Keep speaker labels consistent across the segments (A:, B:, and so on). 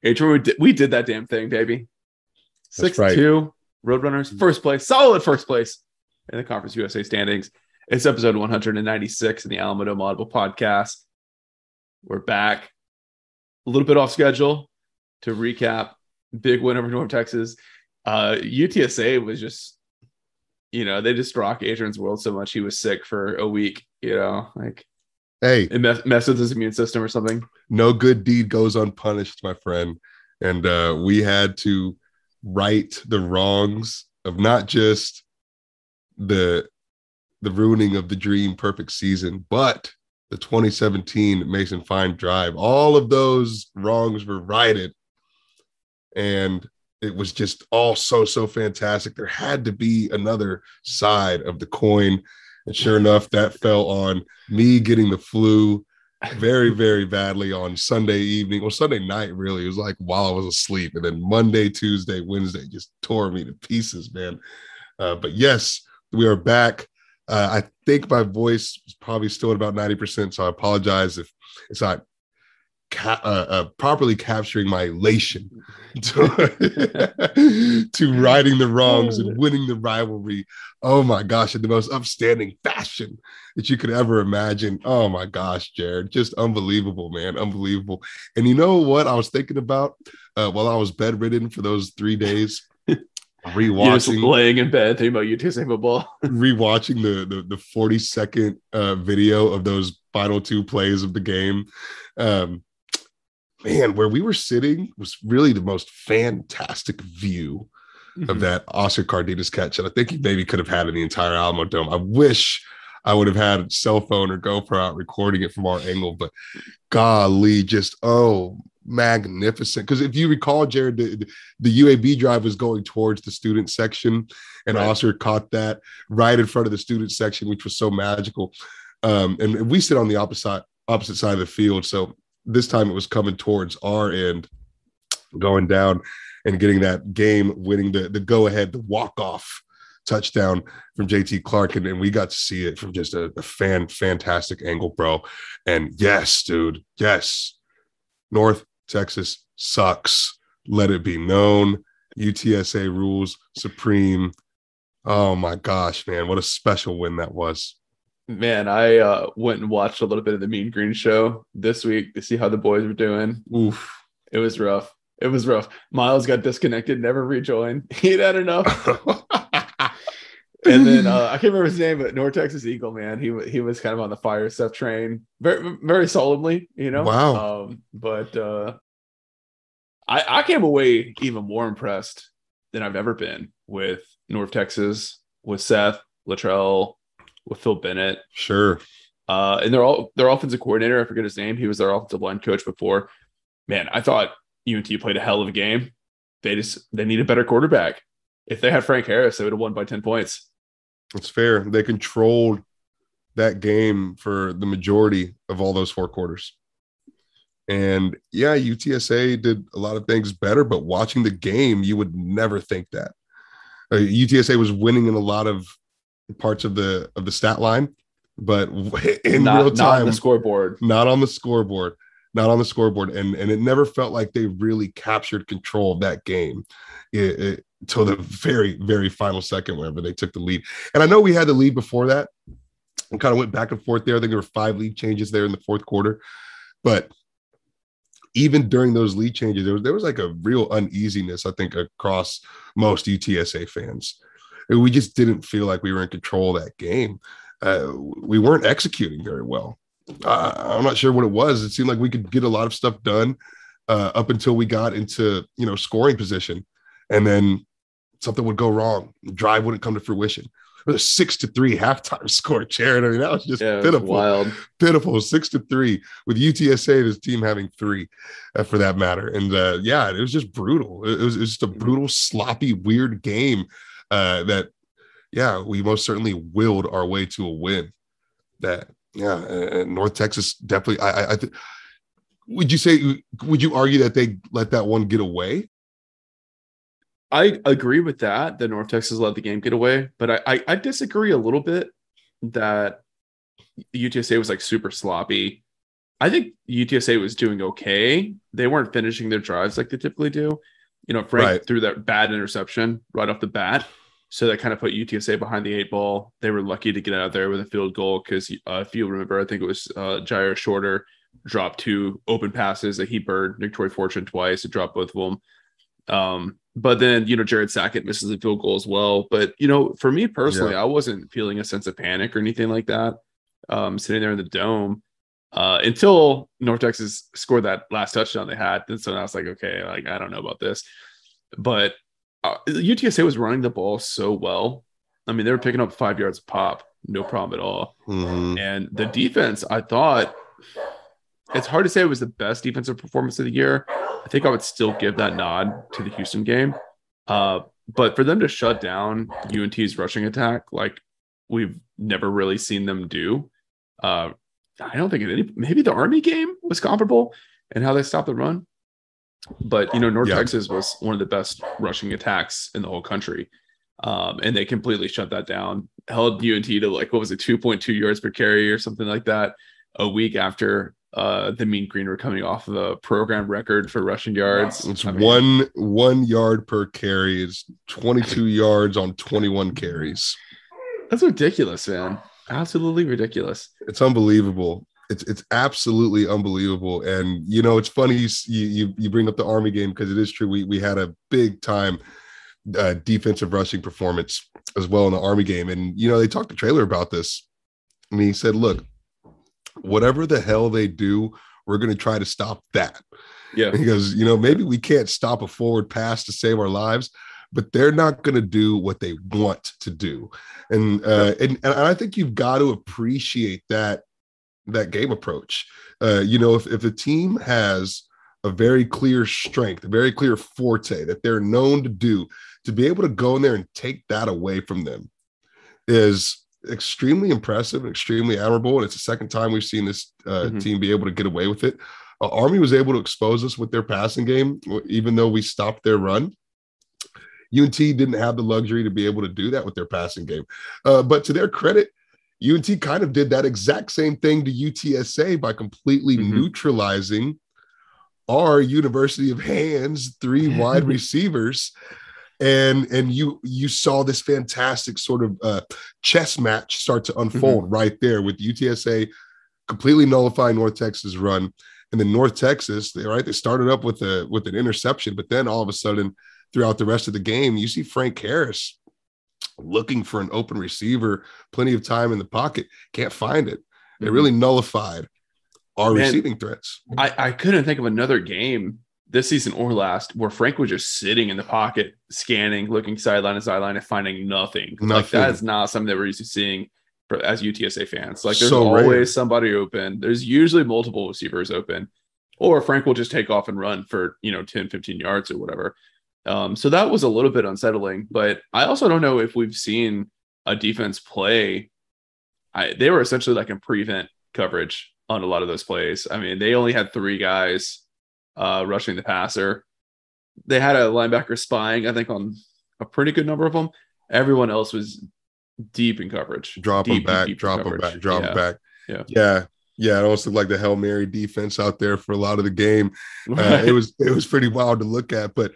A: Adrian, we did that damn thing, baby. 6-2, Roadrunners, first place, solid first place in the Conference USA standings. It's episode 196 in the Alamo Dome Audible podcast. We're back. A little bit off schedule to recap. Big win over North Texas. UTSA was just, they just rock Adrian's world so much. He was sick for a week,
B: Hey,
A: it messed with his immune system or something.
B: No good deed goes unpunished, my friend. And we had to right the wrongs of not just the ruining of the dream perfect season, but the 2017 Mason Fine drive. All of those wrongs were righted. And it was just all so fantastic. There had to be another side of the coin. And sure enough, that fell on me getting the flu very, very badly on Sunday evening. Well, Sunday night, really. It was like while I was asleep. And then Monday, Tuesday, Wednesday just tore me to pieces, man. But yes, we are back. I think my voice is probably still at about 90%. So I apologize if it's not properly capturing my elation to righting the wrongs and winning the rivalry. Oh my gosh, in the most upstanding fashion that you could ever imagine. Oh my gosh, Jared, just unbelievable, man. Unbelievable. And you know what I was thinking about while I was bedridden for those 3 days? Rewatching,
A: laying in bed thinking about UTSA football.
B: Rewatching the 40-second video of those final two plays of the game. Man, where we were sitting was really the most fantastic view of that Oscar Cardenas catch. And I think he maybe could have had in the entire Alamo Dome. I wish I would have had a cell phone or GoPro out recording it from our angle, but golly, just, magnificent. Because if you recall, Jared, the UAB drive was going towards the student section, and right. Oscar caught that right in front of the student section, which was so magical. And we sit on the opposite side of the field. So this time it was coming towards our end, going down and getting that game, winning the go-ahead, the walk-off touchdown from JT Clark. And we got to see it from just a fantastic angle, bro. And yes, dude, yes, North Texas sucks. Let it be known. UTSA rules supreme. Oh, my gosh, man. What a special win that was.
A: Man, I went and watched a little bit of the Mean Green show this week to see how the boys were doing.
B: Oof.
A: It was rough. Miles got disconnected, never rejoined. He'd had enough. And then I can't remember his name, but North Texas Eagle, man, he was kind of on the fire stuff train very, very solemnly,
B: Wow.
A: But I came away even more impressed than I've ever been with North Texas, with Seth Luttrell, with Phil Bennett.
B: Sure.
A: And their offensive coordinator, I forget his name. He was their offensive line coach before. Man, I thought UNT played a hell of a game. They need a better quarterback. If they had Frank Harris, they would have won by 10 points.
B: It's fair. They controlled that game for the majority of all those 4 quarters. And yeah, UTSA did a lot of things better, but watching the game, you would never think that. UTSA was winning in a lot of parts of the stat line, but in real time,
A: not on the scoreboard.
B: Not on the scoreboard. And it never felt like they really captured control of that game until the very, very final second, whenever they took the lead. And I know we had the lead before that and kind of went back and forth there. I think there were 5 lead changes there in the fourth quarter. But even during those lead changes, there was like a real uneasiness, I think, across most UTSA fans. We just didn't feel like we were in control of that game. We weren't executing very well. I'm not sure what it was. It seemed like we could get a lot of stuff done up until we got into, scoring position. And then something would go wrong. The drive wouldn't come to fruition. It was a 6-3 halftime score, Jared. I mean, that was just pitiful.
A: Wild.
B: Pitiful, 6-3 with UTSA, this team having 3 for that matter. And it was just brutal. It was just a brutal, sloppy, weird game we most certainly willed our way to a win. North Texas definitely, would you argue that they let that one get away?
A: I agree with that North Texas let the game get away, but I disagree a little bit that UTSA was like super sloppy. I think UTSA was doing okay. They weren't finishing their drives like they typically do. Frank threw that bad interception right off the bat. So that kind of put UTSA behind the 8-ball. They were lucky to get out there with a field goal because if you remember, I think it was Jair Shorter dropped 2 open passes that he burned Nick Troy Fortune twice. It dropped both of them. But then, Jared Sackett misses a field goal as well. But, for me personally, I wasn't feeling a sense of panic or anything like that sitting there in the dome until North Texas scored that last touchdown they had. And so I was like, okay, like, I don't know about this. But UTSA was running the ball so well. I mean, they were picking up 5 yards a pop, no problem at all.
B: Mm-hmm.
A: And the defense, I thought, it's hard to say it was the best defensive performance of the year. I think I would still give that nod to the Houston game. But for them to shut down UNT's rushing attack, like we've never really seen them do, I don't think maybe the Army game was comparable in how they stopped the run. But, North Texas was one of the best rushing attacks in the whole country. And they completely shut that down, held UNT to 2.2 yards per carry or something like that a week after the Mean Green were coming off of a program record for rushing yards.
B: It's 1 yard per carry is 22 yards on 21 carries.
A: That's ridiculous, man. Absolutely ridiculous.
B: It's unbelievable. It's absolutely unbelievable. And, it's funny you bring up the Army game because it is true. We had a big time defensive rushing performance as well in the Army game. And, they talked to Traylor about this. And he said, look, whatever the hell they do, we're going to try to stop that.
A: Yeah.
B: And he goes, maybe we can't stop a forward pass to save our lives, but they're not going to do what they want to do. And I think you've got to appreciate that game approach. If a team has a very clear strength, a very clear forte that they're known to do, to be able to go in there and take that away from them is extremely impressive and extremely admirable. And it's the second time we've seen this team be able to get away with it. Army was able to expose us with their passing game, even though we stopped their run. UNT didn't have the luxury to be able to do that with their passing game. But to their credit, UNT kind of did that exact same thing to UTSA by completely neutralizing our University of Hands 3 wide receivers. And you saw this fantastic sort of chess match start to unfold right there with UTSA completely nullifying North Texas' run. And then North Texas, they started up with an interception, but then all of a sudden throughout the rest of the game, you see Frank Harris looking for an open receiver, plenty of time in the pocket, can't find it. They really nullified our receiving threats.
A: I couldn't think of another game this season or last where Frank was just sitting in the pocket, scanning, looking sideline to sideline and finding nothing. Like that is not something that we're used to seeing as UTSA fans. Like there's always somebody open. There's usually multiple receivers open, or Frank will just take off and run for 10, 15 yards or whatever. So that was a little bit unsettling, but I also don't know if we've seen a defense play. They were essentially like in prevent coverage on a lot of those plays. I mean, they only had 3 guys rushing the passer. They had a linebacker spying, I think, on a pretty good number of them. Everyone else was deep in coverage.
B: Drop them back. Yeah. It almost looked like the Hail Mary defense out there for a lot of the game. It was pretty wild to look at, but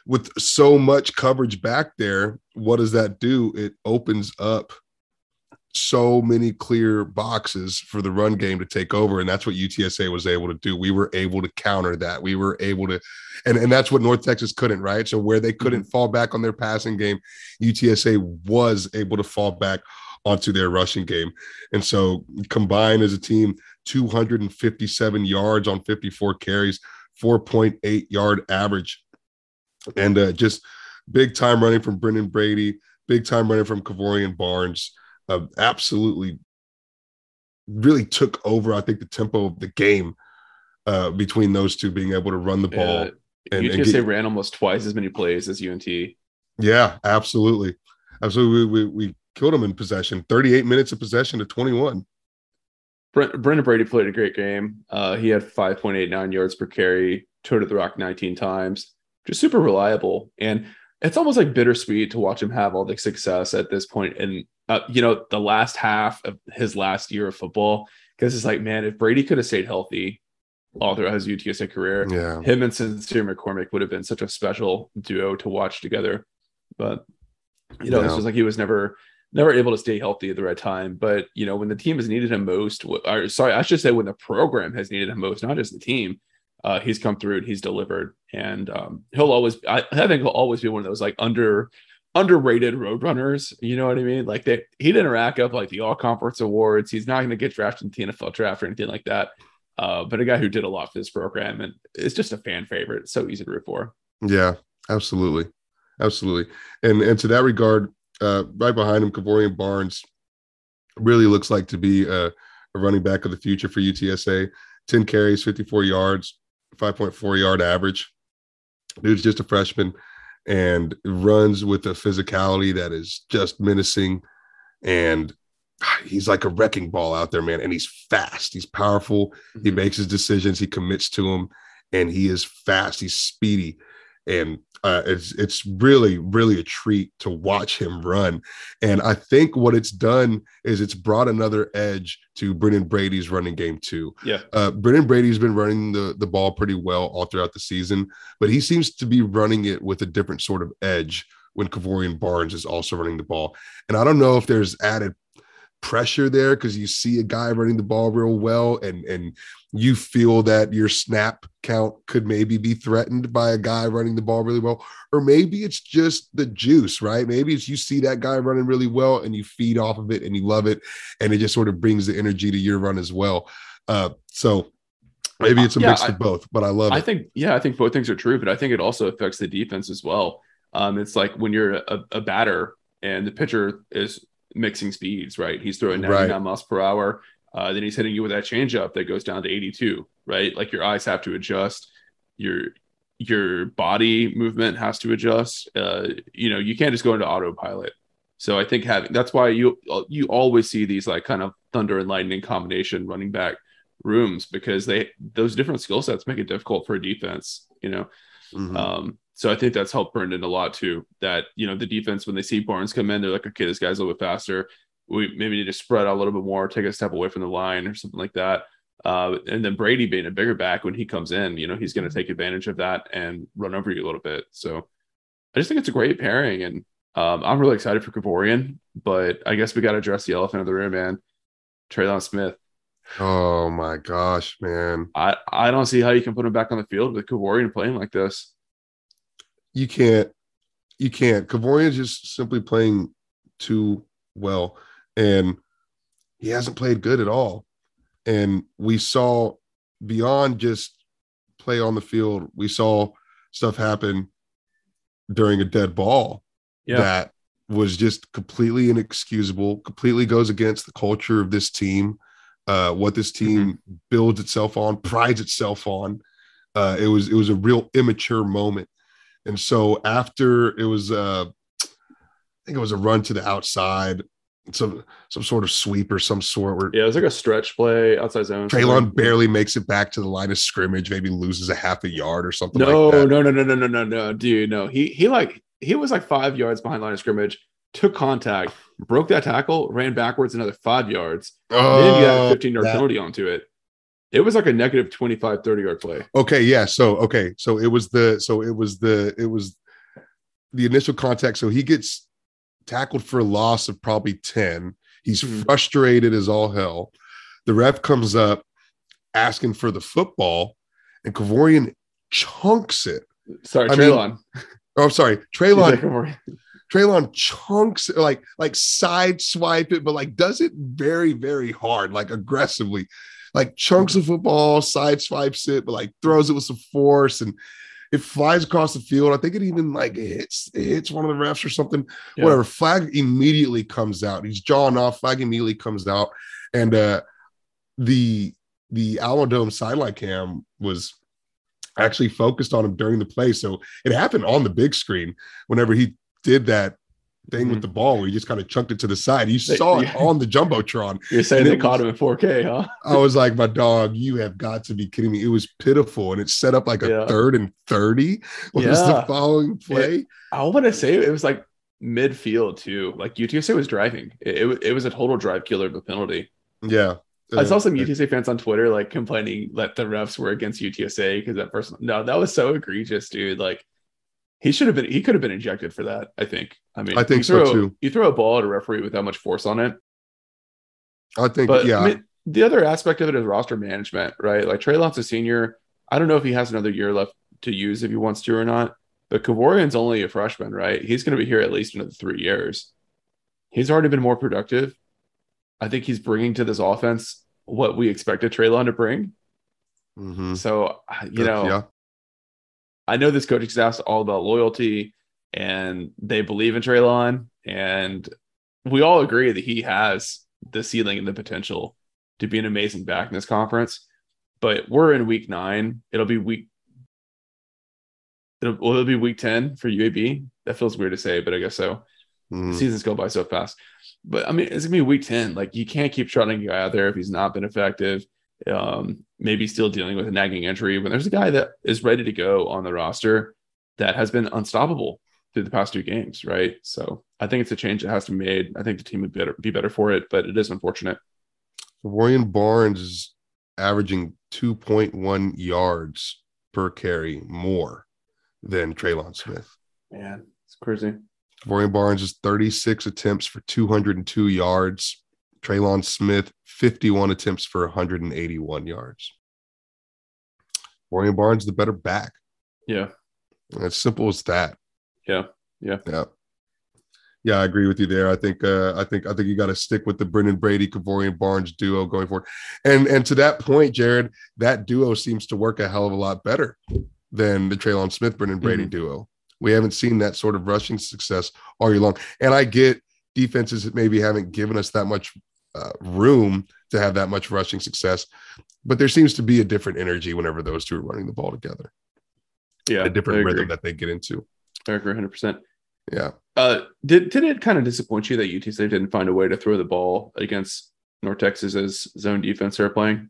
B: with so much coverage back there, what does that do? It opens up so many clear boxes for the run game to take over. And that's what UTSA was able to do. We were able to counter that. We were able to, and that's what North Texas couldn't, right? So where they couldn't fall back on their passing game, UTSA was able to fall back onto their rushing game. And so combined as a team, 257 yards on 54 carries, 4.8 yard average. And just big time running from Brenden Brady, big time running from Kevorian Barnes. Absolutely really took over, I think, the tempo of the game between those two being able to run the ball.
A: UTSA ran almost twice as many plays as UNT.
B: Yeah, absolutely. We killed them in possession. 38 minutes of possession to 21.
A: Brenden Brady played a great game. He had 5.89 yards per carry, toted the rock 19 times, just super reliable. And it's almost like bittersweet to watch him have all the success at this point. And, the last half of his last year of football, because it's like, man, if Brady could have stayed healthy all throughout his UTSA career, him and Sincere McCormick would have been such a special duo to watch together. But, this was like he was never able to stay healthy at the right time. But, when the team has needed him most, I should say when the program has needed him most, not just the team, he's come through and he's delivered. And I think he'll always be one of those like underrated Roadrunners. You know what I mean? Like he didn't rack up like the all conference awards. He's not going to get drafted in the NFL draft or anything like that. But a guy who did a lot for this program and it's just a fan favorite. It's so easy to root for.
B: Yeah, absolutely. Absolutely. And to that regard, right behind him, Kevorian Barnes really looks like to be a running back of the future for UTSA. 10 carries, 54 yards, 5.4 yard average. Dude's just a freshman and runs with a physicality that is just menacing. And he's like a wrecking ball out there, man. And he's fast. He's powerful. Mm-hmm. He makes his decisions. He commits to them. And he is fast. He's speedy. And it's really, really a treat to watch him run. And I think what it's done is it's brought another edge to Brenden Brady's running game too.
A: Yeah.
B: Brenden Brady's been running the ball pretty well all throughout the season, but he seems to be running it with a different sort of edge when Kevorian Barnes is also running the ball. And I don't know if there's added pressure there because you see a guy running the ball real well and you feel that your snap count could maybe be threatened by a guy running the ball really well, or maybe it's just the juice, right? Maybe it's you see that guy running really well and you feed off of it and you love it and it just sort of brings the energy to your run as well. So maybe it's a mix of both, but I love it.
A: I think both things are true, but I think it also affects the defense as well. It's like when you're a batter and the pitcher is mixing speeds, right? He's throwing 99 miles per hour. Then he's hitting you with that changeup that goes down to 82, right? Like your eyes have to adjust. Your body movement has to adjust. You can't just go into autopilot. So I think that's why you always see these like kind of thunder and lightning combination running back rooms because those different skill sets make it difficult for a defense, Mm-hmm. So I think that's helped Brenden a lot too, that, the defense, when they see Barnes come in, they're like, okay, this guy's a little bit faster. We maybe need to spread out a little bit more, take a step away from the line or something like that. And then Brady being a bigger back when he comes in, he's going to take advantage of that and run over you a little bit. So I just think it's a great pairing. And I'm really excited for Kevorian, but I guess we got to address the elephant in the room, man. Traylon Smith.
B: Oh my gosh, man.
A: I don't see how you can put him back on the field with Kevorian playing like this.
B: You can't. Kevorian's just simply playing too well, and he hasn't played good at all. And we saw beyond just play on the field, we saw stuff happen during a dead ball that was just completely inexcusable, completely goes against the culture of this team, what this team builds itself on, prides itself on. It was a real immature moment. And so after it was, I think it was a run to the outside, some sort of sweep or some sort.
A: It was like a stretch play outside zone.
B: Traylon barely makes it back to the line of scrimmage, maybe loses a half a yard or something like that.
A: No, dude, no. He was like 5 yards behind line of scrimmage, took contact, broke that tackle, ran backwards another 5 yards. Then you had a 15-yard penalty onto it. It was like a negative 25, 30-yard play.
B: Okay, yeah. So it was the initial contact. So he gets tackled for a loss of probably 10. He's frustrated as all hell. The ref comes up asking for the football, and Kevorian chunks it.
A: Traylon.
B: Traylon chunks it, like side swipe it, but like does it very, very hard, like aggressively. Like chunks of football, side swipes it, but like throws it with some force and it flies across the field. I think it even like hits one of the refs or something. Yeah. Whatever. Flag immediately comes out. He's jawing off. Flag immediately comes out. And the Alamo Dome sideline cam was actually focused on him during the play. So it happened on the big screen whenever he did that thing with the ball where he just kind of chunked it to the side. You saw it on the Jumbotron.
A: You're saying they caught him in 4K, huh?
B: I was like, my dog, you have got to be kidding me. It was pitiful. And it set up like a 3rd and 30 was the following play.
A: I want to say it was like midfield too. Like UTSA was driving. It was a total drive killer of a penalty.
B: Yeah.
A: I saw some UTSA fans on Twitter like complaining that the refs were against UTSA because that person. No, that was so egregious, dude. Like he could have been ejected for that. I think. I mean,
B: I think so too.
A: You throw a ball at a referee with that much force on it.
B: I think,
A: but I mean, the other aspect of it is roster management, right? Like Traylon's a senior. I don't know if he has another year left to use if he wants to or not. But Kevorian's only a freshman, right? He's going to be here at least another 3 years. He's already been more productive. I think he's bringing to this offense what we expected Traylon to bring.
B: Mm-hmm.
A: So, I know this coaching staff's all about loyalty and they believe in Traylon. And we all agree that he has the ceiling and the potential to be an amazing back in this conference. But we're in week 9. It'll be week 10 for UAB. That feels weird to say, but I guess so. The seasons go by so fast. But I mean, it's gonna be week 10. Like you can't keep trotting a guy out there if he's not been effective. Maybe still dealing with a nagging injury when there's a guy that is ready to go on the roster that has been unstoppable through the past 2 games, right? So I think it's a change that has to be made. I think the team would be better for it, but it is unfortunate.
B: Kevorian Barnes is averaging 2.1 yards per carry more than Traylon Smith.
A: Man, it's crazy.
B: Kevorian Barnes is 36 attempts for 202 yards. Traylon Smith, 51 attempts for 181 yards. Kevorian Barnes, the better back.
A: Yeah.
B: As simple as that.
A: Yeah.
B: I agree with you there. I think you got to stick with the Brenden Brady Kevorian Barnes duo going forward. And to that point, Jared, that duo seems to work a hell of a lot better than the Traylon Smith Brenden Brady duo. We haven't seen that sort of rushing success all year long. And I get defenses that maybe haven't given us that much room to have that much rushing success, but there seems to be a different energy whenever those two are running the ball together.
A: Yeah.
B: A different rhythm that they get into.
A: I agree 100%.
B: Yeah.
A: Did it kind of disappoint you that UTSA didn't find a way to throw the ball against North Texas's zone defense they're playing?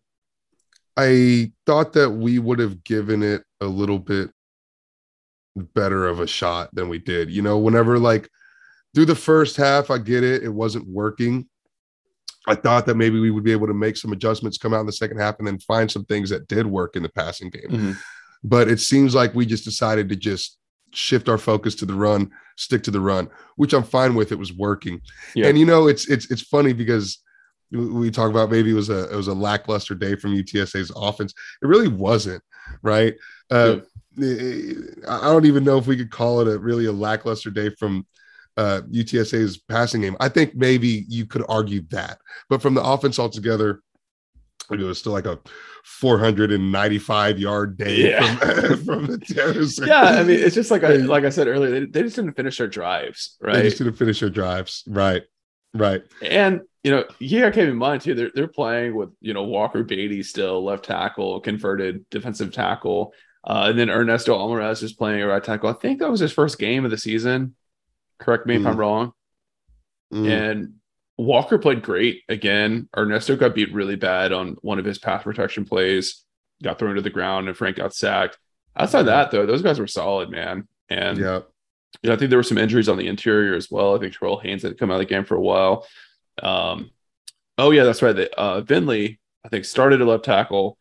B: I thought that we would have given it a little bit better of a shot than we did. You know, whenever like through the first half, I get it. It wasn't working. I thought that maybe we would be able to make some adjustments, come out in the second half, and then find some things that did work in the passing game.
A: Mm-hmm.
B: But it seems like we just decided to just shift our focus to the run, stick to the run, which I'm fine with. It was working. Yeah. And, you know, it's funny because we talk about maybe it was a lackluster day from UTSA's offense. It really wasn't, right? I don't even know if we could call it a lackluster day from UTSA's passing game. I think maybe you could argue that, but from the offense altogether, it was still like a 495 yard day from the Terrace.
A: Yeah, I mean, it's just like I said earlier, they just didn't finish their drives, right?
B: They just didn't finish their drives, right?
A: And you know, here I came in mind too. They're playing with Walker Beatty still left tackle, converted defensive tackle, and then Ernesto Alvarez is playing a right tackle. I think that was his first game of the season. Correct me if I'm wrong. And Walker played great again. Ernesto got beat really bad on one of his pass protection plays, got thrown to the ground, and Frank got sacked. Outside that, though, those guys were solid, man. And I think there were some injuries on the interior as well. I think Terrell Haynes had come out of the game for a while. That's right. Vinley, I think, started at left tackle,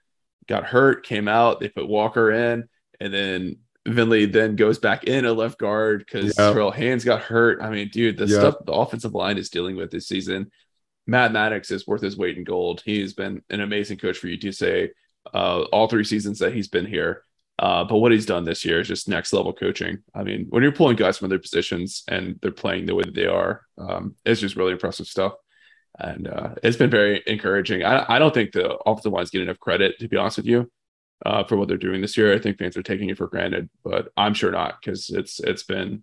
A: got hurt, came out. They put Walker in, and then Vinley then goes back in at left guard because Terrell Haynes got hurt. I mean, dude, the stuff the offensive line is dealing with this season. Matt Maddox is worth his weight in gold. He's been an amazing coach for UTSA all 3 seasons that he's been here. But what he's done this year is just next level coaching. I mean, when you're pulling guys from other positions and they're playing the way that they are, it's just really impressive stuff. And it's been very encouraging. I don't think the offensive line is getting enough credit, to be honest with you. For what they're doing this year. I think fans are taking it for granted, but I'm sure not, because it's been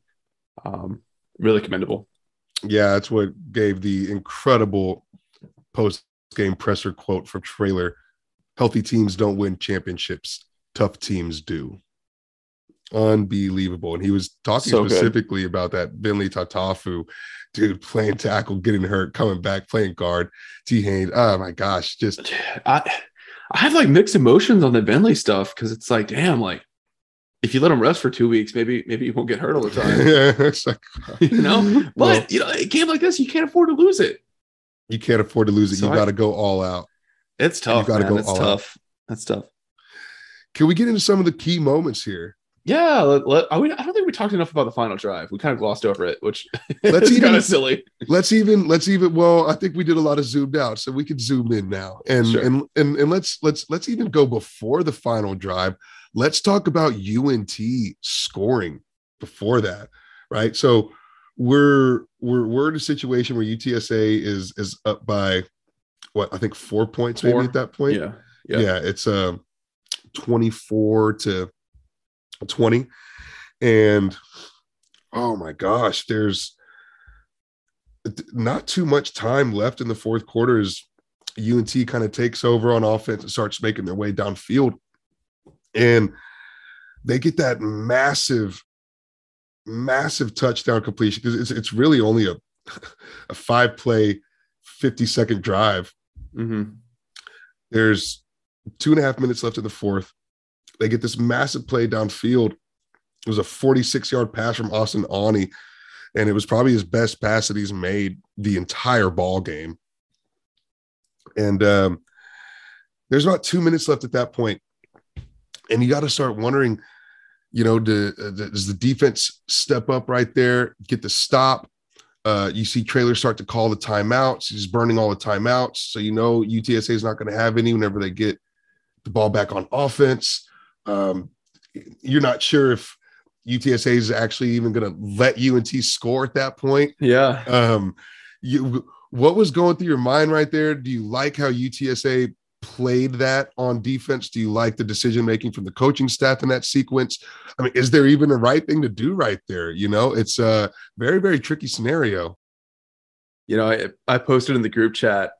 A: really commendable.
B: Yeah, that's what gave the incredible post-game presser quote from Traylor. Healthy teams don't win championships. Tough teams do. Unbelievable. And he was talking specifically about that Bentley Tatafu dude playing tackle, getting hurt, coming back, playing guard. T. Haynes. Oh my gosh. Just
A: I have like mixed emotions on the Bentley stuff because it's like, damn, like if you let him rest for 2 weeks, maybe you won't get hurt all the time.
B: It's like,
A: but well, a game like this, you can't afford to lose it.
B: You can't afford to lose it. So you got to go all out.
A: It's tough. You got to go all out. That's tough.
B: Can we get into some of the key moments here?
A: Yeah, I don't think we talked enough about the final drive. We kind of glossed over it, which is kind of silly.
B: Let's even. Well, I think we did a lot of zoomed out, so we can zoom in now, and let's even go before the final drive. Let's talk about UNT scoring before that, right? So we're in a situation where UTSA is up by what I think 4 points maybe at that point.
A: Yeah.
B: It's 24-20, and oh my gosh, there's not too much time left in the fourth quarter as UNT kind of takes over on offense and starts making their way downfield, and they get that massive touchdown completion because it's really only a 5-play 50-second drive.
A: Mm-hmm.
B: There's 2.5 minutes left in the fourth. They get this massive play downfield. It was a 46-yard pass from Austin Aune, and it was probably his best pass that he's made the entire ball game. And there's about 2 minutes left at that point, and you got to start wondering, does the defense step up right there, get the stop? You see Traylor start to call the timeouts. He's burning all the timeouts, so UTSA is not going to have any whenever they get the ball back on offense. You're not sure if UTSA is actually even going to let UNT score at that point.
A: Yeah.
B: What was going through your mind right there? Do you like how UTSA played that on defense? Do you like the decision-making from the coaching staff in that sequence? I mean, is there even a right thing to do right there? It's a very, very tricky scenario.
A: I posted in the group chat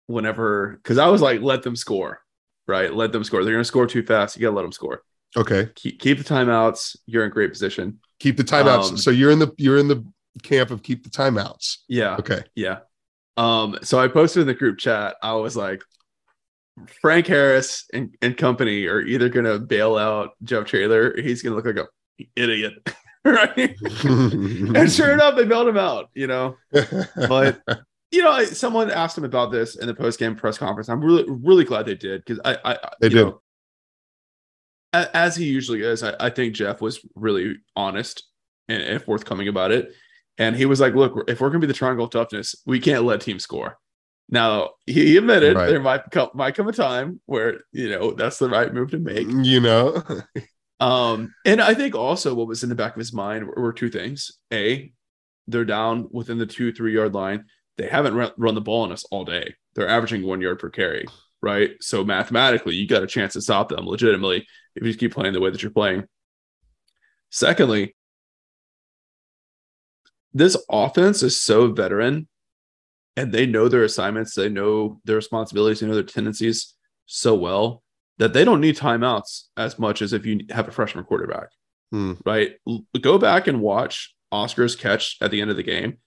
A: because I was like, let them score. Right, let them score. They're going to score too fast. You got to let them score.
B: Okay.
A: Keep the timeouts. You're in great position.
B: Keep the timeouts. So you're in the camp of keep the timeouts.
A: Yeah.
B: Okay.
A: Yeah. So I posted in the group chat. I was like, Frank Harris and company are either going to bail out Jeff Traylor, or he's going to look like an idiot. Right. And sure enough, they bailed him out. But. Someone asked him about this in the post-game press conference. I'm really, really glad they did because they did. As he usually is, I think Jeff was really honest and forthcoming about it. And he was like, look, if we're going to be the triangle of toughness, we can't let teams score. Now, he admitted there might come a time where, that's the right move to make. And I think also what was in the back of his mind were two things. A, they're down within the 2-3 yard line. They haven't run the ball on us all day. They're averaging 1 yard per carry, right? So mathematically, you got a chance to stop them legitimately if you just keep playing the way that you're playing. Secondly, this offense is so veteran, and they know their assignments, they know their responsibilities, they know their tendencies so well that they don't need timeouts as much as if you have a freshman quarterback, right? Go back and watch Oscar's catch at the end of the game.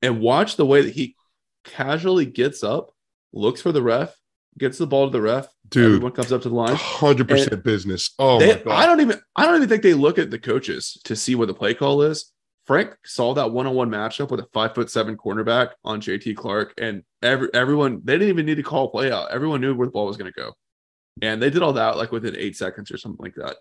A: And watch the way that he casually gets up, looks for the ref, gets the ball to the ref. Dude, everyone comes up to the line.
B: 100% business. Oh my God.
A: I don't even think they look at the coaches to see what the play call is. Frank saw that one-on-one matchup with a 5'7" cornerback on JT Clark, and everyone, they didn't even need to call a play out. Everyone knew where the ball was going to go. And they did all that like within 8 seconds or something like that.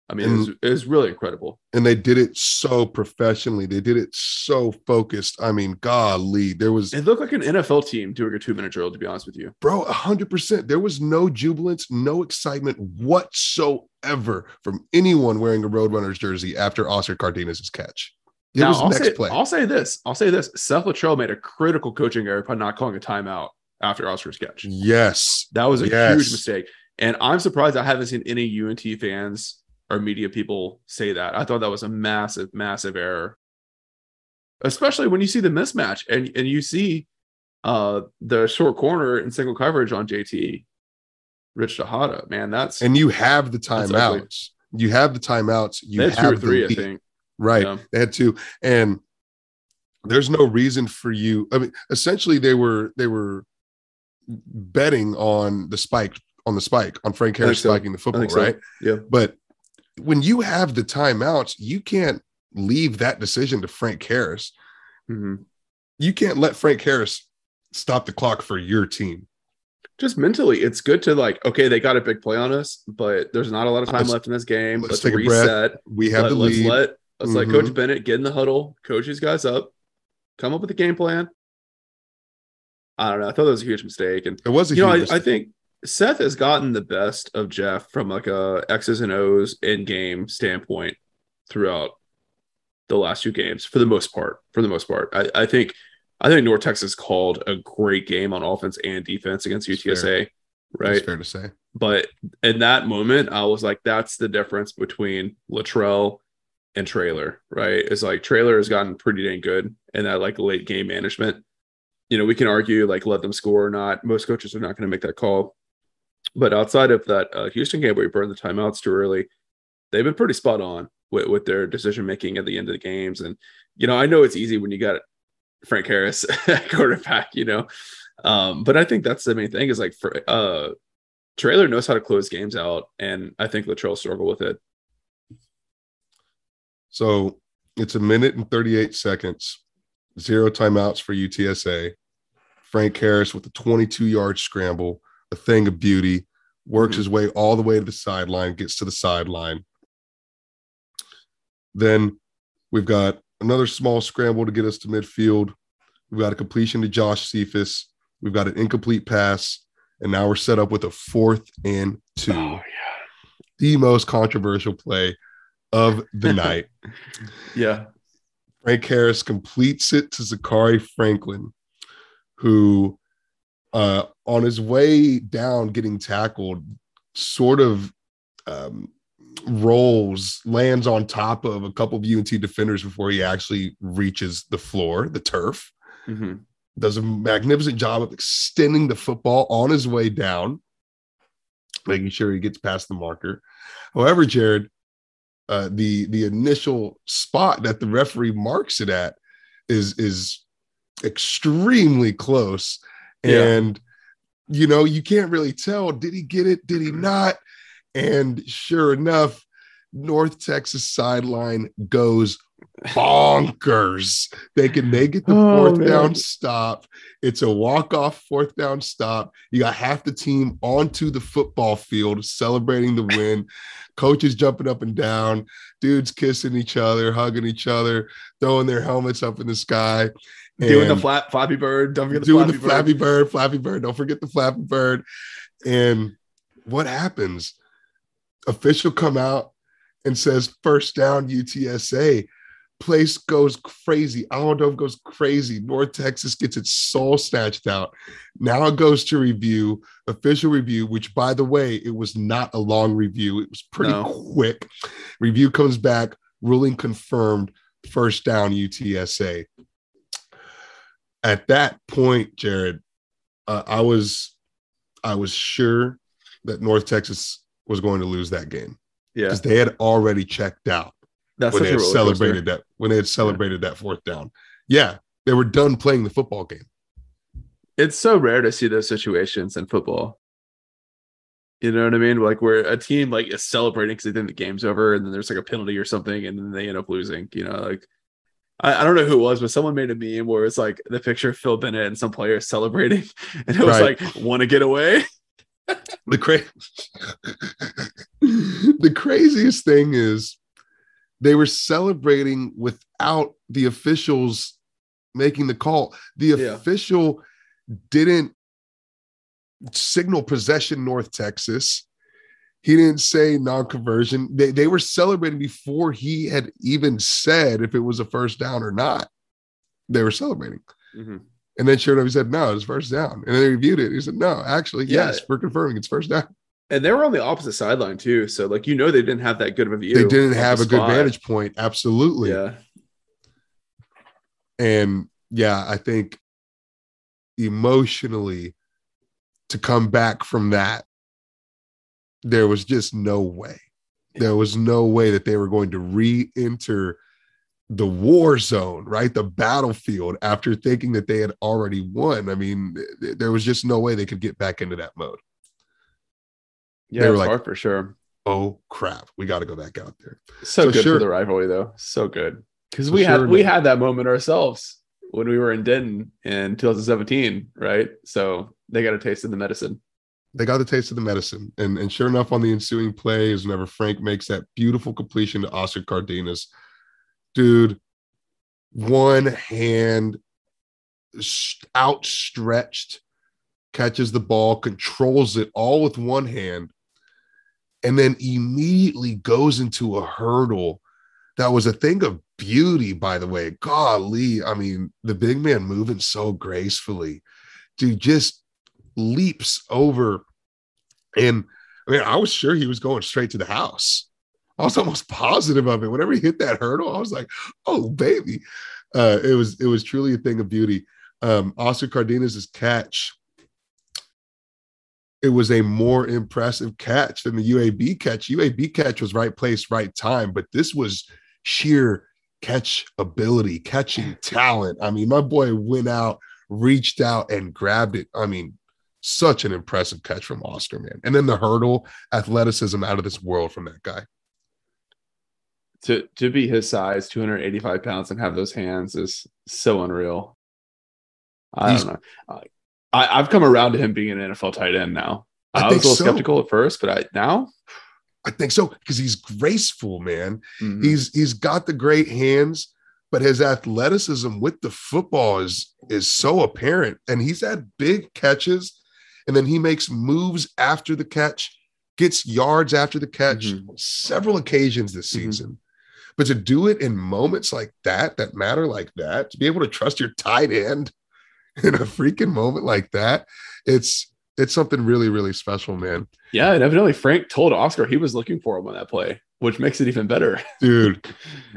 A: I mean, it was really incredible.
B: And they did it so professionally. They did it so focused. I mean, golly, it
A: looked like an NFL team doing a 2-minute drill, to be honest with you.
B: Bro, 100%. There was no jubilance, no excitement whatsoever from anyone wearing a Roadrunners jersey after Oscar Cardenas' catch. I'll say this. Seth Luttrell made a critical coaching error by not calling a timeout after Oscar's catch. Yes.
A: That was a huge mistake. And I'm surprised I haven't seen any UNT fans or media people say that. I thought that was a massive, massive error, especially when you see the mismatch and you see the short corner in single coverage on JT, Rich Tejada, man. And
B: you have the timeouts. You have the timeouts. You
A: they had
B: have
A: 2 or 3,
B: the lead.
A: I think.
B: Right.
A: Yeah.
B: They had 2. And there's no reason for you. I mean, essentially they were betting on the spike on Frank Harris spiking the football, right?
A: Yeah.
B: But when you have the timeouts, you can't leave that decision to Frank Harris.
A: Mm-hmm.
B: You can't let Frank Harris stop the clock for your team.
A: Just mentally, it's good to like, okay, they got a big play on us, but there's not a lot of time left in this game. Let's
B: take
A: reset.
B: A breath. We have the lead.
A: Let's let Coach Bennett get in the huddle, coach these guys up, come up with a game plan. I don't know. I thought that was a huge mistake. And
B: it was a huge mistake.
A: I think Seth has gotten the best of Jeff from like a X's and O's in game standpoint throughout the last 2 games for the most part. I think North Texas called a great game on offense and defense against UTSA, right?
B: That's fair to say.
A: But in that moment, I was like, that's the difference between Latrell and Traylor, right? It's like Traylor has gotten pretty dang good in that like late game management. You know, we can argue like let them score or not. Most coaches are not going to make that call. But outside of that Houston game where we burned the timeouts too early, they've been pretty spot on with their decision making at the end of the games. And, you know, I know it's easy when you got Frank Harris at quarterback, you know. But I think that's the main thing is like Traylor knows how to close games out, and I think Latrell struggled with it.
B: So it's 1 minute and 38 seconds, 0 timeouts for UTSA. Frank Harris with a 22-yard scramble, a thing of beauty, works his way all the way to the sideline, gets to the sideline. Then we've got another small scramble to get us to midfield. We've got a completion to Josh Cephas. We've got an incomplete pass. And now we're set up with a 4th and 2.
A: Oh, yeah.
B: The most controversial play of the night.
A: Yeah.
B: Frank Harris completes it to Zachary Franklin, who on his way down getting tackled sort of lands on top of a couple of UNT defenders before he actually reaches the floor, the turf.
A: Mm-hmm.
B: Does a magnificent job of extending the football on his way down, making sure he gets past the marker. However, Jared, the initial spot that the referee marks it at is extremely close.
A: Yeah.
B: And, you know, you can't really tell, did he get it? Did he not? And sure enough, North Texas sideline goes bonkers. They get the 4th down stop. It's a walk-off 4th down stop. You got half the team onto the football field celebrating the win. Coaches jumping up and down, dudes kissing each other, hugging each other, throwing their helmets up in the sky.
A: Doing the Flappy Bird. Don't forget
B: the Flappy Bird. Flappy Bird. Don't forget the Flappy Bird. And what happens? Official come out and says, first down UTSA. Place goes crazy. Allendorf goes crazy. North Texas gets its soul snatched out. Now it goes to review, official review, which, by the way, it was not a long review. It was pretty quick. Review comes back, ruling confirmed, first down UTSA. At that point, Jared, I was sure that North Texas was going to lose that game.
A: Yeah,
B: because they had already checked out.
A: That's
B: when they had celebrated that. When they had celebrated that 4th down, yeah, they were done playing the football game.
A: It's so rare to see those situations in football. You know what I mean? Like where a team like is celebrating because they think the game's over, and then there's like a penalty or something, and then they end up losing. You know, like I don't know who it was, but someone made a meme where it's like the picture of Phil Bennett and some players celebrating, and it was like, want to get away.
B: The craziest thing is they were celebrating without the officials making the call. The official didn't signal possession North Texas. He didn't say non-conversion. They were celebrating before he had even said if it was a first down or not. They were celebrating. Mm-hmm. And then sure enough, he said, no, it's first down. And then they reviewed it. He said, no, actually, yes, we're confirming it's first down.
A: And they were on the opposite sideline too. So like, you know, they didn't have that good of a view.
B: They didn't have a good vantage point. Absolutely.
A: Yeah.
B: And yeah, I think emotionally to come back from that, there was just no way There was no way that they were going to re-enter the war zone, right? The battlefield after thinking that they had already won. I mean, there was just no way they could get back into that mode.
A: Yeah, it's hard for sure.
B: Oh crap, we got to go back out there.
A: So good for the rivalry, though. So good. Because we had that moment ourselves when we were in Denton in 2017, right? So they got a taste of the medicine.
B: They got the taste of the medicine. And sure enough, on the ensuing play is whenever Frank makes that beautiful completion to Oscar Cardenas. Dude, one hand outstretched, catches the ball, controls it all with one hand, and then immediately goes into a hurdle that was a thing of beauty, by the way. Golly, I mean, the big man moving so gracefully. Dude just leaps over. And I mean, I was sure he was going straight to the house. I was almost positive of it. Whenever he hit that hurdle, I was like, oh, baby. It was truly a thing of beauty. Oscar Cardenas' catch, it was a more impressive catch than the UAB catch. UAB catch was right place, right time, but this was sheer catch ability, catching talent. I mean, my boy went out, reached out, and grabbed it. I mean, such an impressive catch from Oscar, man. And then the hurdle, athleticism out of this world from that guy.
A: To be his size, 285 pounds, and have those hands is so unreal. I don't know. I've come around to him being an NFL tight end now. I was a little skeptical at first, but
B: I think so, because he's graceful, man.
A: Mm-hmm.
B: He's got the great hands, but his athleticism with the football is so apparent. And he's had big catches, and then he makes moves after the catch, gets yards after the catch, several occasions this season. But to do it in moments like that matter like that, to be able to trust your tight end in a freaking moment like that, it's something really, really special, man.
A: Yeah, and evidently Frank told Oscar he was looking for him on that play, which makes it even better.
B: Dude.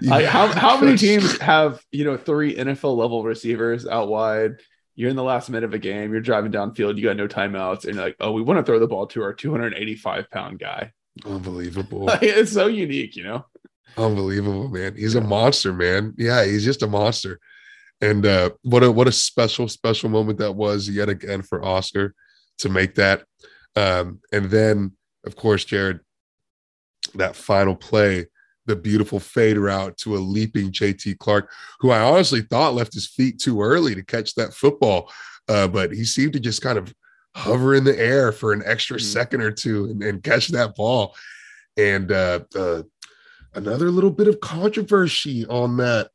A: How many teams have, 3 NFL level receivers out wide? You're in the last minute of a game, you're driving downfield, you got no timeouts, and you're like, oh, we want to throw the ball to our 285-pound guy.
B: Unbelievable.
A: It's so unique,
B: Unbelievable, man. He's a monster, man. Yeah, he's just a monster. And what a special moment that was yet again for Oscar to make that. And then, of course, Jared, that final play, the beautiful fade route to a leaping JT Clark, who I honestly thought left his feet too early to catch that football. But he seemed to just kind of hover in the air for an extra second or two and catch that ball. And another little bit of controversy on that.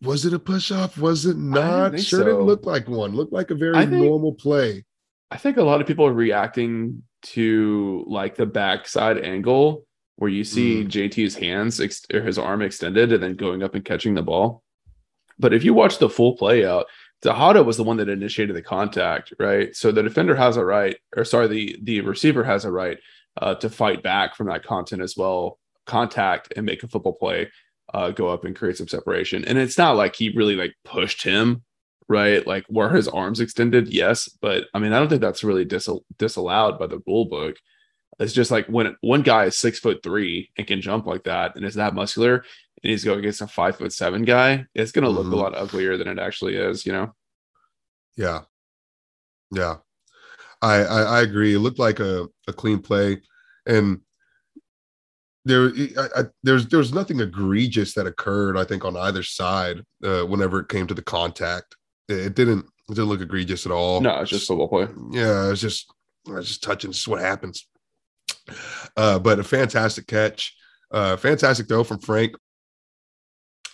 B: Was it a push-off? Was it not? Sure, didn't look like one. Looked like a very normal play.
A: I think a lot of people are reacting to like the backside angle where you see JT's hands or his arm extended and then going up and catching the ball. But if you watch the full play out, Tejada was the one that initiated the contact, right? So the defender has a right, the receiver has a right to fight back from that contact and make a football play. Go up and create some separation. And it's not like he really like pushed him, right? Like where his arms extended, yes. But I mean, I don't think that's really disallowed by the rule book. It's just like when one guy is 6'3" and can jump like that and is that muscular and he's going against a 5'7" guy, it's going to look a lot uglier than it actually is,
B: Yeah. I agree. It looked like a clean play. And there's nothing egregious that occurred, I think, on either side whenever it came to the contact. It didn't look egregious at all.
A: No, it's just football play.
B: Yeah, it's just touching. It's just what happens. But a fantastic catch. Fantastic throw from Frank.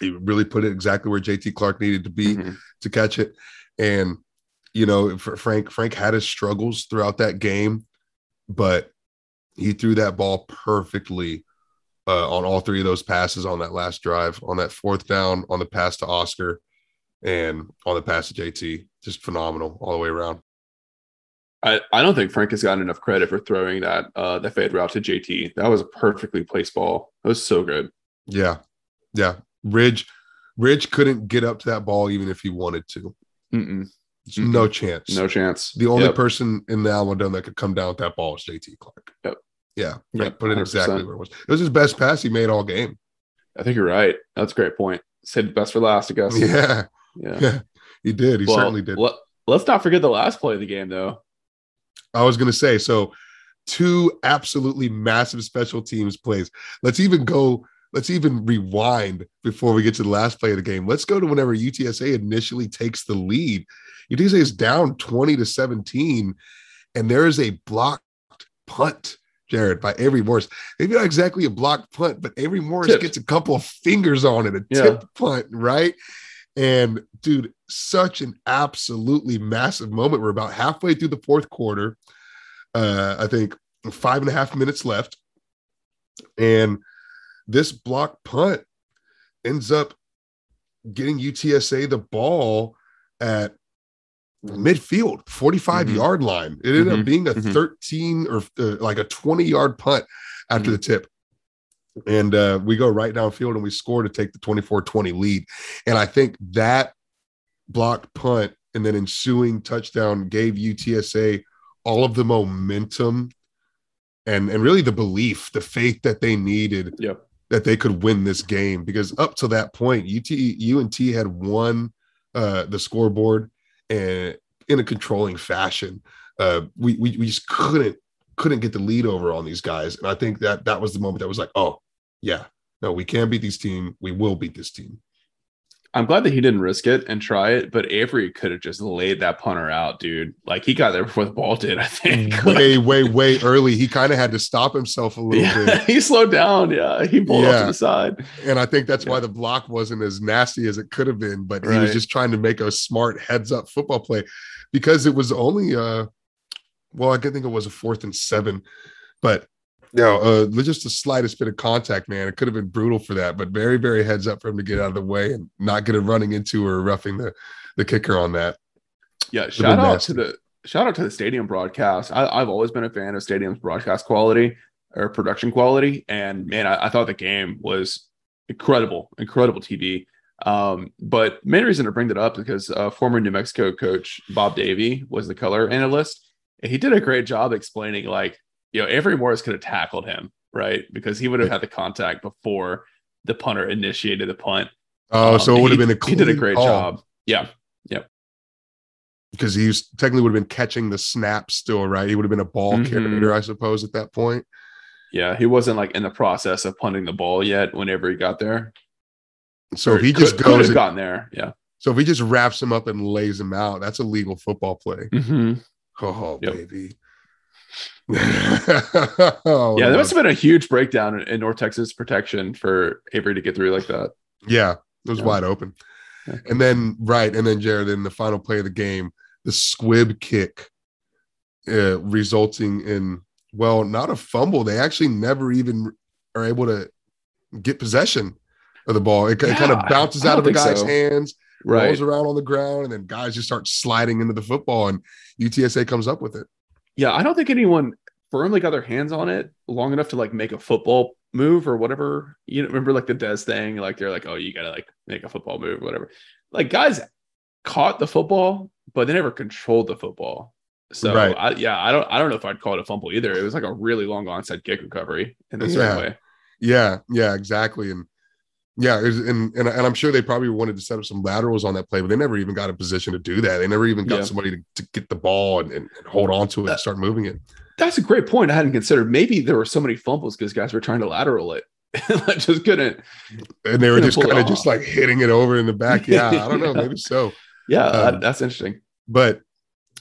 B: He really put it exactly where JT Clark needed to be to catch it. And, for Frank had his struggles throughout that game, but he threw that ball perfectly on all 3 of those passes on that last drive, on that 4th down, on the pass to Oscar, and on the pass to JT. Just phenomenal all the way around.
A: I don't think Frank has gotten enough credit for throwing that fade route to JT. That was a perfectly placed ball. It was so good.
B: Yeah. Ridge couldn't get up to that ball even if he wanted to. No chance.
A: No chance.
B: The only person in the Alamo Dome that could come down with that ball is JT Clark.
A: Yep.
B: Yeah,
A: Yep,
B: put it
A: 100%.
B: exactly where it was. It was his best pass he made all game.
A: I think you're right. That's a great point. Saved the best for last, I guess.
B: Yeah.
A: Yeah.
B: He did. He certainly did.
A: Let's not forget the last play of the game, though.
B: I was going to say, so 2 absolutely massive special teams plays. Let's even rewind before we get to the last play of the game. Let's go to whenever UTSA initially takes the lead. UTSA is down 20-17, and there is a blocked punt, Jared, by Avery Morris. Maybe not exactly a blocked punt, but Avery Morris gets a couple of fingers on it, tipped punt, right? And dude, such an absolutely massive moment. We're about halfway through the fourth quarter. I think 5.5 minutes left. And this block punt ends up getting UTSA the ball at midfield, 45-yard line. It ended up being a 13 or like a 20-yard punt after the tip. And we go right downfield and we score to take the 24-20 lead. And I think that blocked punt and then ensuing touchdown gave UTSA all of the momentum and really the belief, the faith that they needed that they could win this game. Because up to that point, UNT had won the scoreboard and in a controlling fashion. We just couldn't get the lead over on these guys. And I think that was the moment that was like, oh, yeah, no, we can beat this team. We will beat this team.
A: I'm glad that he didn't risk it and try it, but Avery could have just laid that punter out, dude. Like, he got there before the ball did, I think.
B: Way early. He kind of had to stop himself a little bit.
A: He slowed down. Yeah, he pulled off to the side.
B: And I think that's why the block wasn't as nasty as it could have been, but he was just trying to make a smart heads-up football play because it was only, I think it was a 4th and 7, but just the slightest bit of contact, man. It could have been brutal for that, but very, very heads up for him to get out of the way and not get it running into or roughing the kicker on that.
A: Yeah, shout out to the stadium broadcast. I've always been a fan of stadium's broadcast quality or production quality, and man, I thought the game was incredible TV. But main reason to bring that up is because former New Mexico coach Bob Davie was the color analyst, and he did a great job explaining, like, Avery Morris could have tackled him, right? Because he would have had the contact before the punter initiated the punt.
B: Oh, so it would have been a clean
A: he did a great job. Yeah.
B: Because he technically would have been catching the snap still, right? He would have been a ball carrier, I suppose, at that point.
A: Yeah, he wasn't like in the process of punting the ball yet whenever he got there.
B: So if he just goes and
A: gotten there,
B: So if he just wraps him up and lays him out, that's a legal football play. Oh, baby.
A: There must have been a huge breakdown in North Texas protection for Avery to get through like that.
B: Yeah, it was wide open. And then Jared, in the final play of the game, the squib kick resulting in, not a fumble. They actually never even are able to get possession of the ball. It kind of bounces out of the guy's hands, rolls around on the ground, and then guys just start sliding into the football, and UTSA comes up with it. Yeah,
A: I don't think anyone firmly got their hands on it long enough to like make a football move or whatever. You remember like the Des thing, like they're like, oh, you gotta like make a football move or whatever. Like, guys caught the football, but they never controlled the football. So I don't know if I'd call it a fumble either. It was like a really long onside kick recovery in this way.
B: Yeah, exactly. And and I'm sure they probably wanted to set up some laterals on that play, but they never even got a position to do that. They never even got somebody to get the ball and hold on to it and start moving it.
A: That's a great point. I hadn't considered. Maybe there were so many fumbles because guys were trying to lateral it. I just couldn't.
B: And they were just kind of just like hitting it over in the back. Yeah, I don't know. Maybe so.
A: Yeah, that's interesting.
B: But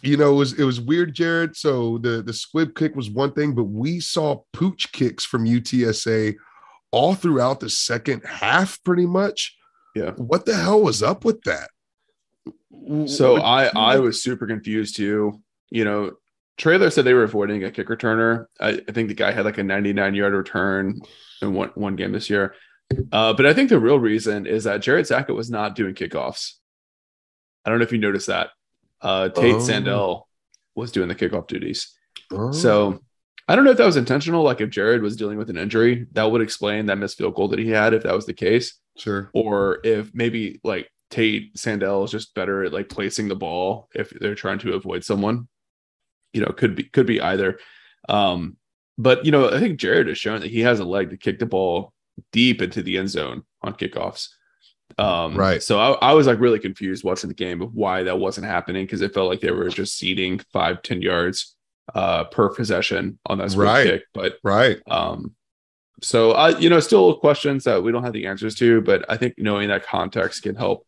B: it was weird, Jared. So the squib kick was one thing, but we saw pooch kicks from UTSA all throughout the second half, pretty much.
A: Yeah.
B: What the hell was up with that?
A: So I was super confused too. Trailer said they were avoiding a kick returner. I think the guy had like a 99-yard return in one game this year. But I think the real reason is that Jared Sackett was not doing kickoffs. I don't know if you noticed that. Tate Sandell was doing the kickoff duties. So I don't know if that was intentional. Like if Jared was dealing with an injury, that would explain that missed field goal that he had if that was the case.
B: Sure.
A: Or if maybe like Tate Sandell is just better at like placing the ball if they're trying to avoid someone. Could be either. But But, I think Jared has shown that he has a leg to kick the ball deep into the end zone on kickoffs.
B: Right.
A: So I was like really confused watching the game of why that wasn't happening, because it felt like they were just ceding 5-10 yards per possession on that split kick. But so still questions that we don't have the answers to, but I think knowing that context can help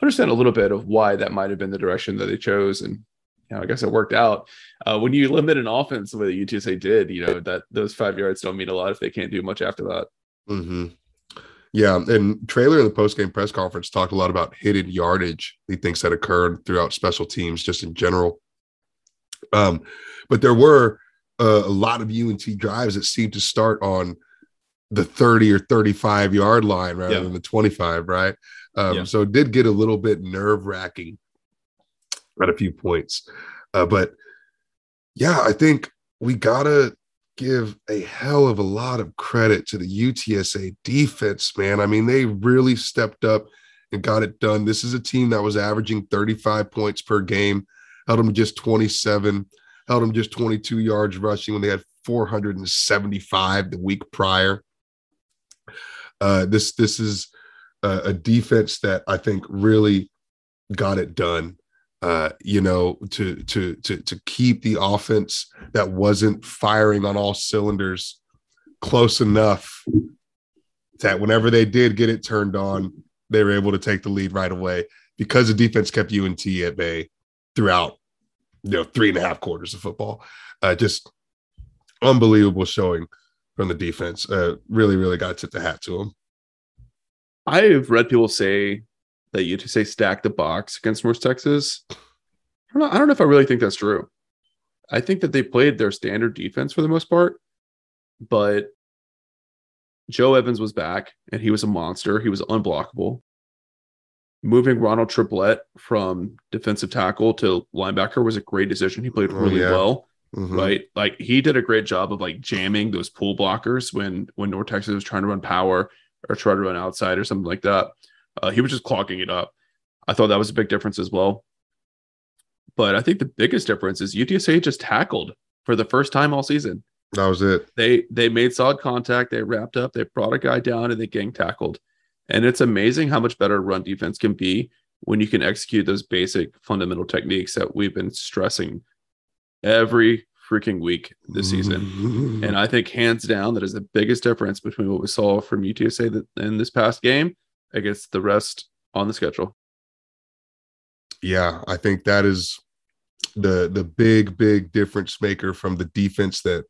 A: understand a little bit of why that might have been the direction that they chose. And I guess it worked out. When you limit an offense the way the UTSA did, that those 5 yards don't mean a lot if they can't do much after that.
B: Mm-hmm. Yeah, and Traylor in the post-game press conference talked a lot about hidden yardage he thinks that occurred throughout special teams just in general. But there were a lot of UNT drives that seemed to start on the 30 or 35 yard line rather than the 25, right? So it did get a little bit nerve-wracking at a few points. But yeah, I think we got to give a hell of a lot of credit to the UTSA defense, man. I mean, they really stepped up and got it done. This is a team that was averaging 35 points per game, held them just 27, held them just 22 yards rushing when they had 475 the week prior. This is a defense that I think really got it done. To keep the offense that wasn't firing on all cylinders close enough that whenever they did get it turned on, they were able to take the lead right away because the defense kept UNT at bay throughout, 3.5 quarters of football. Just unbelievable showing from the defense. Really, really got to tip the hat to them.
A: I've read people say that UTSA stacked the box against North Texas. I don't know if I really think that's true. I think that they played their standard defense for the most part, but Joe Evans was back and he was a monster. He was unblockable. Moving Ronald Triplett from defensive tackle to linebacker was a great decision. He played really well, right? Like he did a great job of like jamming those pull blockers when North Texas was trying to run power or try to run outside or something like that. He was just clogging it up. I thought that was a big difference as well. But I think the biggest difference is UTSA just tackled for the first time all season.
B: That was it.
A: They made solid contact. They wrapped up. They brought a guy down and they gang tackled. And it's amazing how much better run defense can be when you can execute those basic fundamental techniques that we've been stressing every freaking week this season. And I think hands down, that is the biggest difference between what we saw from UTSA in this past game against the rest on the schedule.
B: Yeah, I think that is the big difference maker from the defense that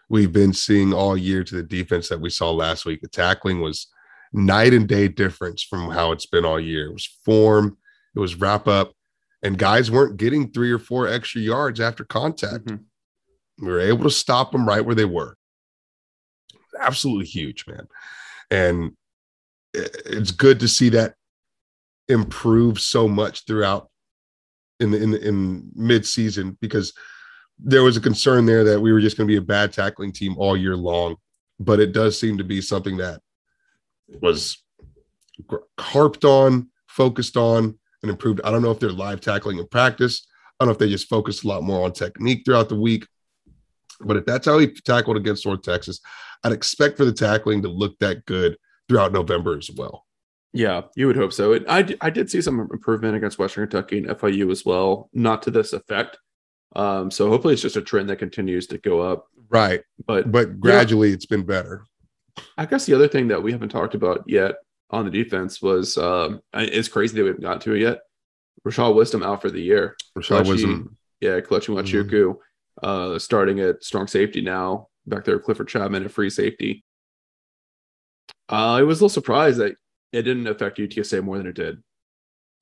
B: we've been seeing all year to the defense that we saw last week. The tackling was night and day difference from how it's been all year. It was form, it was wrap up, and guys weren't getting 3 or 4 extra yards after contact. We were able to stop them right where they were. Absolutely huge, man. And it's good to see that improve so much throughout in mid-season, because there was a concern there that we were just going to be a bad tackling team all year long. But it does seem to be something that was harped on, focused on, and improved. I don't know if they're live tackling in practice. I don't know if they just focused a lot more on technique throughout the week. But if that's how he tackled against North Texas, I'd expect for the tackling to look that good throughout November as well.
A: Yeah, you would hope so. I did see some improvement against Western Kentucky and FIU as well, not to this effect. So hopefully it's just a trend that continues to go up.
B: Right. But gradually it's been better.
A: I guess the other thing that we haven't talked about yet on the defense was it's crazy that we haven't gotten to it yet. Rashad Wisdom out for the year.
B: Kelechi
A: Nwachuku starting at strong safety now. Back there, Clifford Chapman at free safety. I was a little surprised that it didn't affect UTSA more than it did.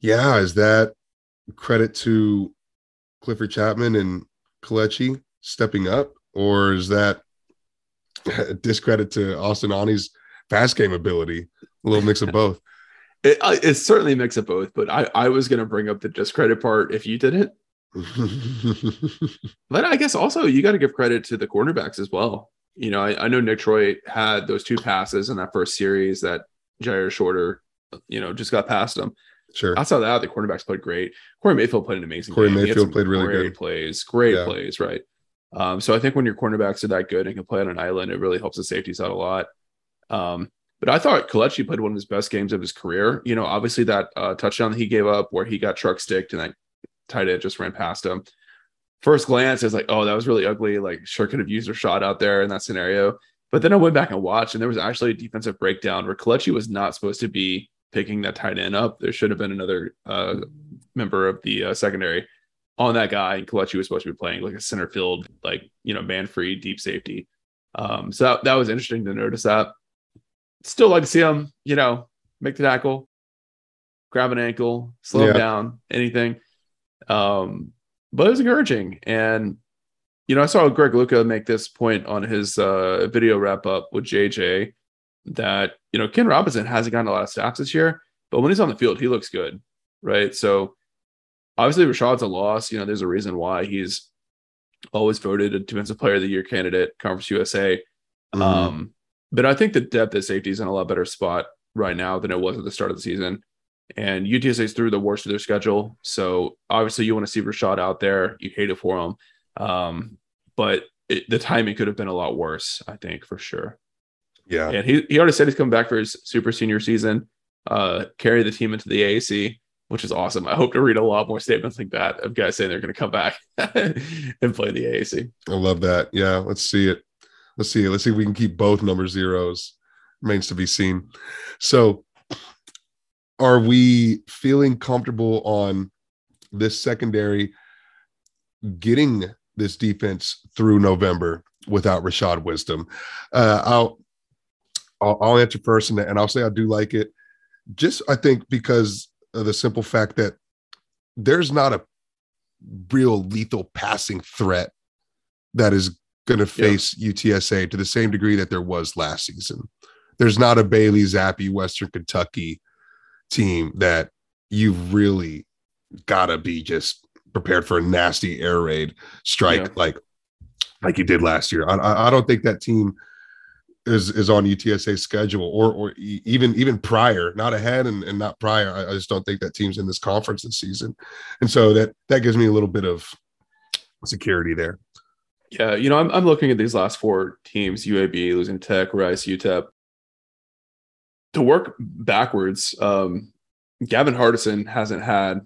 B: Yeah, is that credit to Clifford Chapman and Kelechi stepping up, or is that a discredit to Austin Aune's pass game ability? A little mix of both.
A: It's certainly a mix of both, but I was going to bring up the discredit part if you didn't. But I guess also you got to give credit to the cornerbacks as well. I know Nick Troy had those 2 passes in that first series that Jair Shorter, just got past him.
B: Sure.
A: Outside of that, the cornerbacks played great. Corey Mayfield played an amazing game.
B: Mayfield played really good.
A: Great plays, right? So I think when your cornerbacks are that good and can play on an island, it really helps the safeties out a lot. But I thought Kelechi played one of his best games of his career. Obviously that touchdown that he gave up where he got truck sticked and that tight end just ran past him. First glance, it's like, oh, that was really ugly. Like, sure could have used a shot out there in that scenario. But then I went back and watched, and there was actually a defensive breakdown where Kelechi was not supposed to be picking that tight end up. There should have been another member of the secondary on that guy, and Kelechi was supposed to be playing like a center field, like, man-free deep safety. So that was interesting to notice that. Still like to see him, make the tackle, grab an ankle, slow him down, anything. But it was encouraging. And, I saw Greg Luca make this point on his video wrap up with JJ that, Ken Robinson hasn't gotten a lot of snaps this year, but when he's on the field, he looks good. Right. So obviously Rashad's a loss. There's a reason why he's always voted a Defensive Player of the Year candidate, Conference USA. But I think the depth at safety is in a lot better spot right now than it was at the start of the season. And UTSA is through the worst of their schedule. So obviously you want to see Rashad out there. You hate it for him. But the timing could have been a lot worse, I think, for sure.
B: Yeah.
A: And he already said he's coming back for his super senior season, carry the team into the AAC, which is awesome. I hope to read a lot more statements like that of guys saying they're going to come back and play the AAC.
B: I love that. Yeah. Let's see it. Let's see if we can keep both number zeros. Remains to be seen. So are we feeling comfortable on this secondary getting this defense through November without Rashad Wisdom? I'll answer first, and I'll say I do like it. Just, I think, because of the simple fact that there's not a real lethal passing threat that is going to face UTSA to the same degree that there was last season. There's not a Bailey Zappi, Western Kentucky team that you've really got to be just prepared for a nasty air raid strike like you did last year. I don't think that team is on UTSA's schedule or even prior, not ahead and not prior. I just don't think that team's in this conference this season. And so that gives me a little bit of security there.
A: Yeah. I'm looking at these last four teams, UAB, losing Tech, Rice, UTEP. To work backwards, Gavin Hardison hasn't had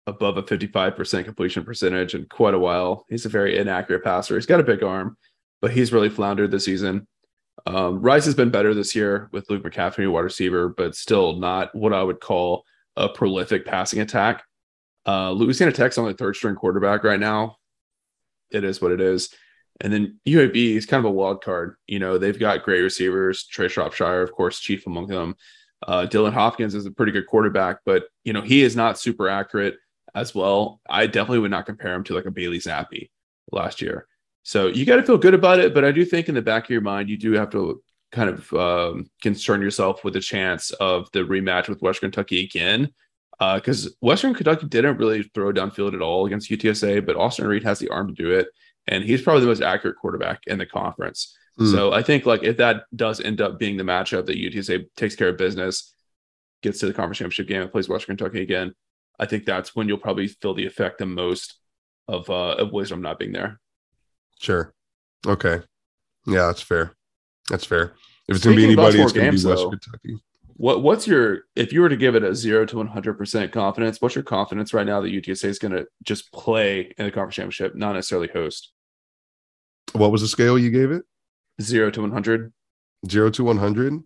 A: above a 55% completion percentage in quite a while. He's a very inaccurate passer. He's got a big arm, but he's really floundered this season. Rice has been better this year with Luke McCaffrey, wide receiver, but still not what I would call a prolific passing attack. Louisiana Tech's only third string quarterback right now. It is what it is. And then UAB is kind of a wild card. They've got great receivers. Trey Shropshire, of course, chief among them. Dylan Hopkins is a pretty good quarterback, but, he is not super accurate as well. I definitely would not compare him to like a Bailey Zappi last year. So you got to feel good about it. But I do think in the back of your mind, you do have to kind of concern yourself with the chance of the rematch with Western Kentucky again. Because Western Kentucky didn't really throw downfield at all against UTSA, but Austin Reed has the arm to do it. And he's probably the most accurate quarterback in the conference. So I think like if that does end up being the matchup that UTSA takes care of business, gets to the conference championship game and plays Western Kentucky again, I think that's when you'll probably feel the effect the most of Wisdom not being there.
B: Sure. Okay. Yeah, that's fair. That's fair. If it's going to be anybody, it's going to be Western Kentucky.
A: What's your, if you were to give it a 0 to 100% confidence, what's your confidence right now that UTSA is going to just play in the conference championship, not necessarily host?
B: What was the scale you gave it?
A: 0 to 100.
B: 0 to 100?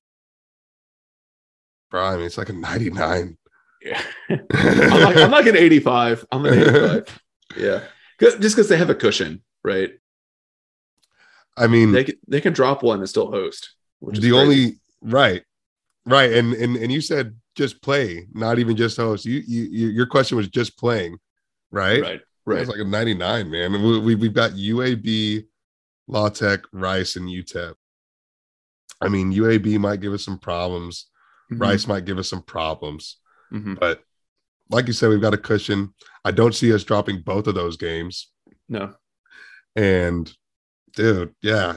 B: Bro, I mean, it's like a 99.
A: Yeah. I'm like an 85. I'm an 85. Yeah. Just because they have a cushion, right?
B: I mean,
A: they can drop one and still host. Which is
B: the
A: crazy.
B: only right. And you said just play, not even just host. Your question was just playing, right? Right. It's like a 99, man. We've got UAB, La Tech, Rice, and UTEP. I mean, UAB might give us some problems. Mm-hmm. Rice might give us some problems. Mm-hmm. But like you said, we've got a cushion. I don't see us dropping both of those games.
A: No.
B: And dude, yeah,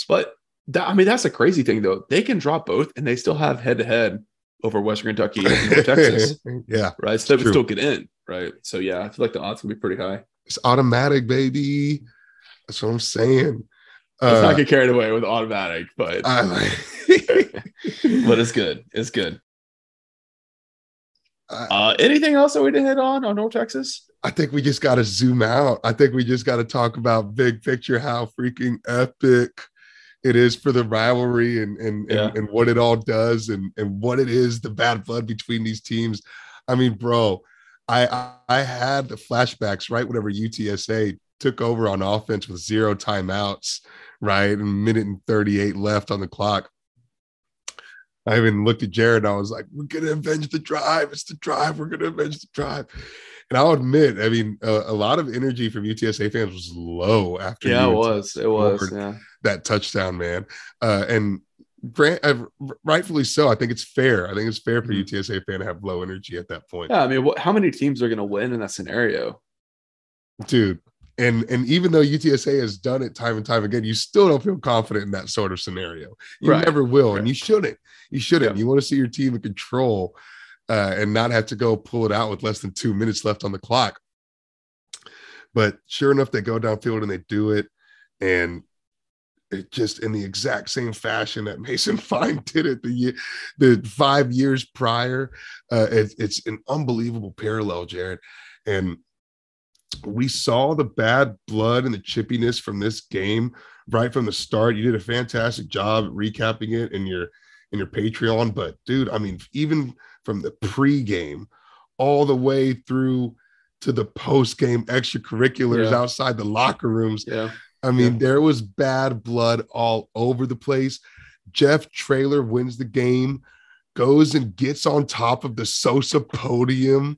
A: but that's a crazy thing though. They can drop both and they still have head-to-head over Western Kentucky and North Texas.
B: Yeah.
A: Right. So they would still get in. Right. So yeah, I feel like the odds will be pretty high.
B: It's automatic, baby. That's what I'm saying.
A: Let's not get carried away with automatic, but it's good. It's good. Anything else that we didn't hit on North Texas?
B: I think we just got to zoom out. I think we just got to talk about big picture, how freaking epic it is for the rivalry and what it all does and what it is, the bad blood between these teams. I mean, bro, I had the flashbacks right whenever UTSA took over on offense with 0 timeouts, right? And a minute and 38 left on the clock. I even looked at Jared and I was like, we're going to avenge the drive. It's the drive. We're going to avenge the drive. And I'll admit, I mean, a lot of energy from UTSA fans was low after
A: it was
B: that touchdown, man. And rightfully so. I think it's fair. I think it's fair for UTSA fan to have low energy at that point.
A: Yeah, I mean, how many teams are going to win in that scenario?
B: Dude. And even though UTSA has done it time and time again, you still don't feel confident in that sort of scenario. You never will, and you shouldn't. You shouldn't. Yeah. You want to see your team in control and not have to go pull it out with less than 2 minutes left on the clock. But sure enough, they go downfield and they do it, and it just in the exact same fashion that Mason Fine did it the 5 years prior. It's an unbelievable parallel, Jared, and we saw the bad blood and the chippiness from this game right from the start. You did a fantastic job recapping it in your Patreon, but dude, I mean, even from the pregame all the way through to the post-game extracurriculars outside the locker rooms.
A: Yeah.
B: I mean, there was bad blood all over the place. Jeff Traylor wins the game, goes and gets on top of the Sosa podium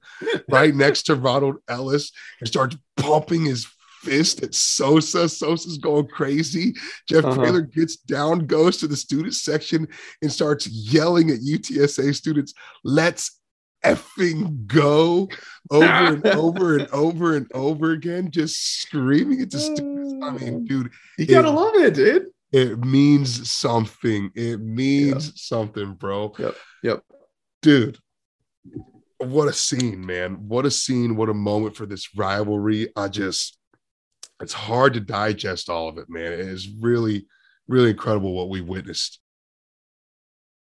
B: right next to Ronald Ellis and starts pumping his fist at Sosa. Sosa's going crazy. Jeff Traylor gets down, goes to the student section and starts yelling at UTSA students, "Let's effing go," over and over and over and over again, just screaming at the students. I mean, dude,
A: you gotta love it, dude.
B: It means something. It means something, bro.
A: Yep.
B: Dude, what a scene, man. What a scene. What a moment for this rivalry. It's hard to digest all of it, man. It is really, really incredible what we witnessed.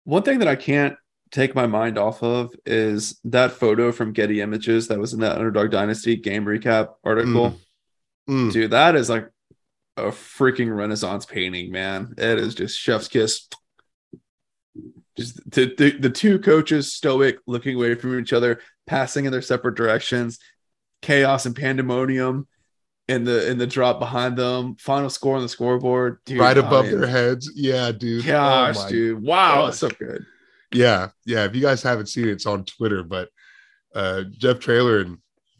A: One thing that I can't take my mind off of is that photo from Getty Images that was in that Underdog Dynasty game recap article. Dude, that is like a freaking Renaissance painting, man. It is just chef's kiss. Just the two coaches stoic, looking away from each other, passing in their separate directions, chaos and pandemonium in the drop behind them, final score on the scoreboard, dude,
B: right above their heads. Yeah, dude.
A: Gosh, dude. Wow, that's so good.
B: Yeah. If you guys haven't seen it, it's on Twitter, but Jeff Traylor and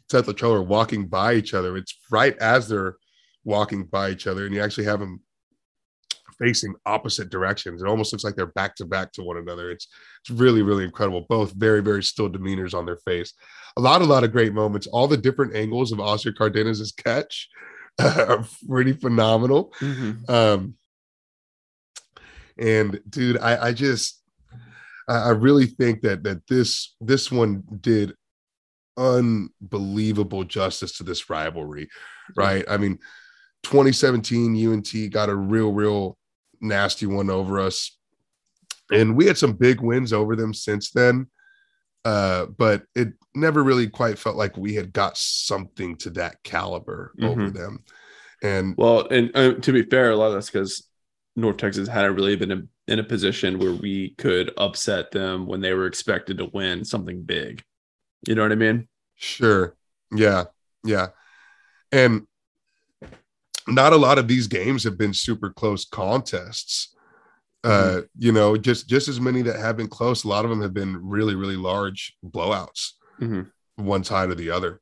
B: Seth Latrell are walking by each other. It's right as they're walking by each other, and you actually have them facing opposite directions. It almost looks like they're back to back to one another. It's really, really incredible. Both very, very still demeanors on their face. A lot of great moments. All the different angles of Oscar Cardenas's catch are pretty phenomenal. And dude, I really think that this one did unbelievable justice to this rivalry, right? I mean, 2017 UNT got a real nasty one over us, and we had some big wins over them since then, but it never really quite felt like we had got something to that caliber over them. And
A: to be fair, a lot of that's because North Texas hadn't really been in a position where we could upset them when they were expected to win something big. You know what I mean?
B: Sure. Yeah. And not a lot of these games have been super close contests. You know, just as many that have been close, a lot of them have been really, really large blowouts, one side or the other.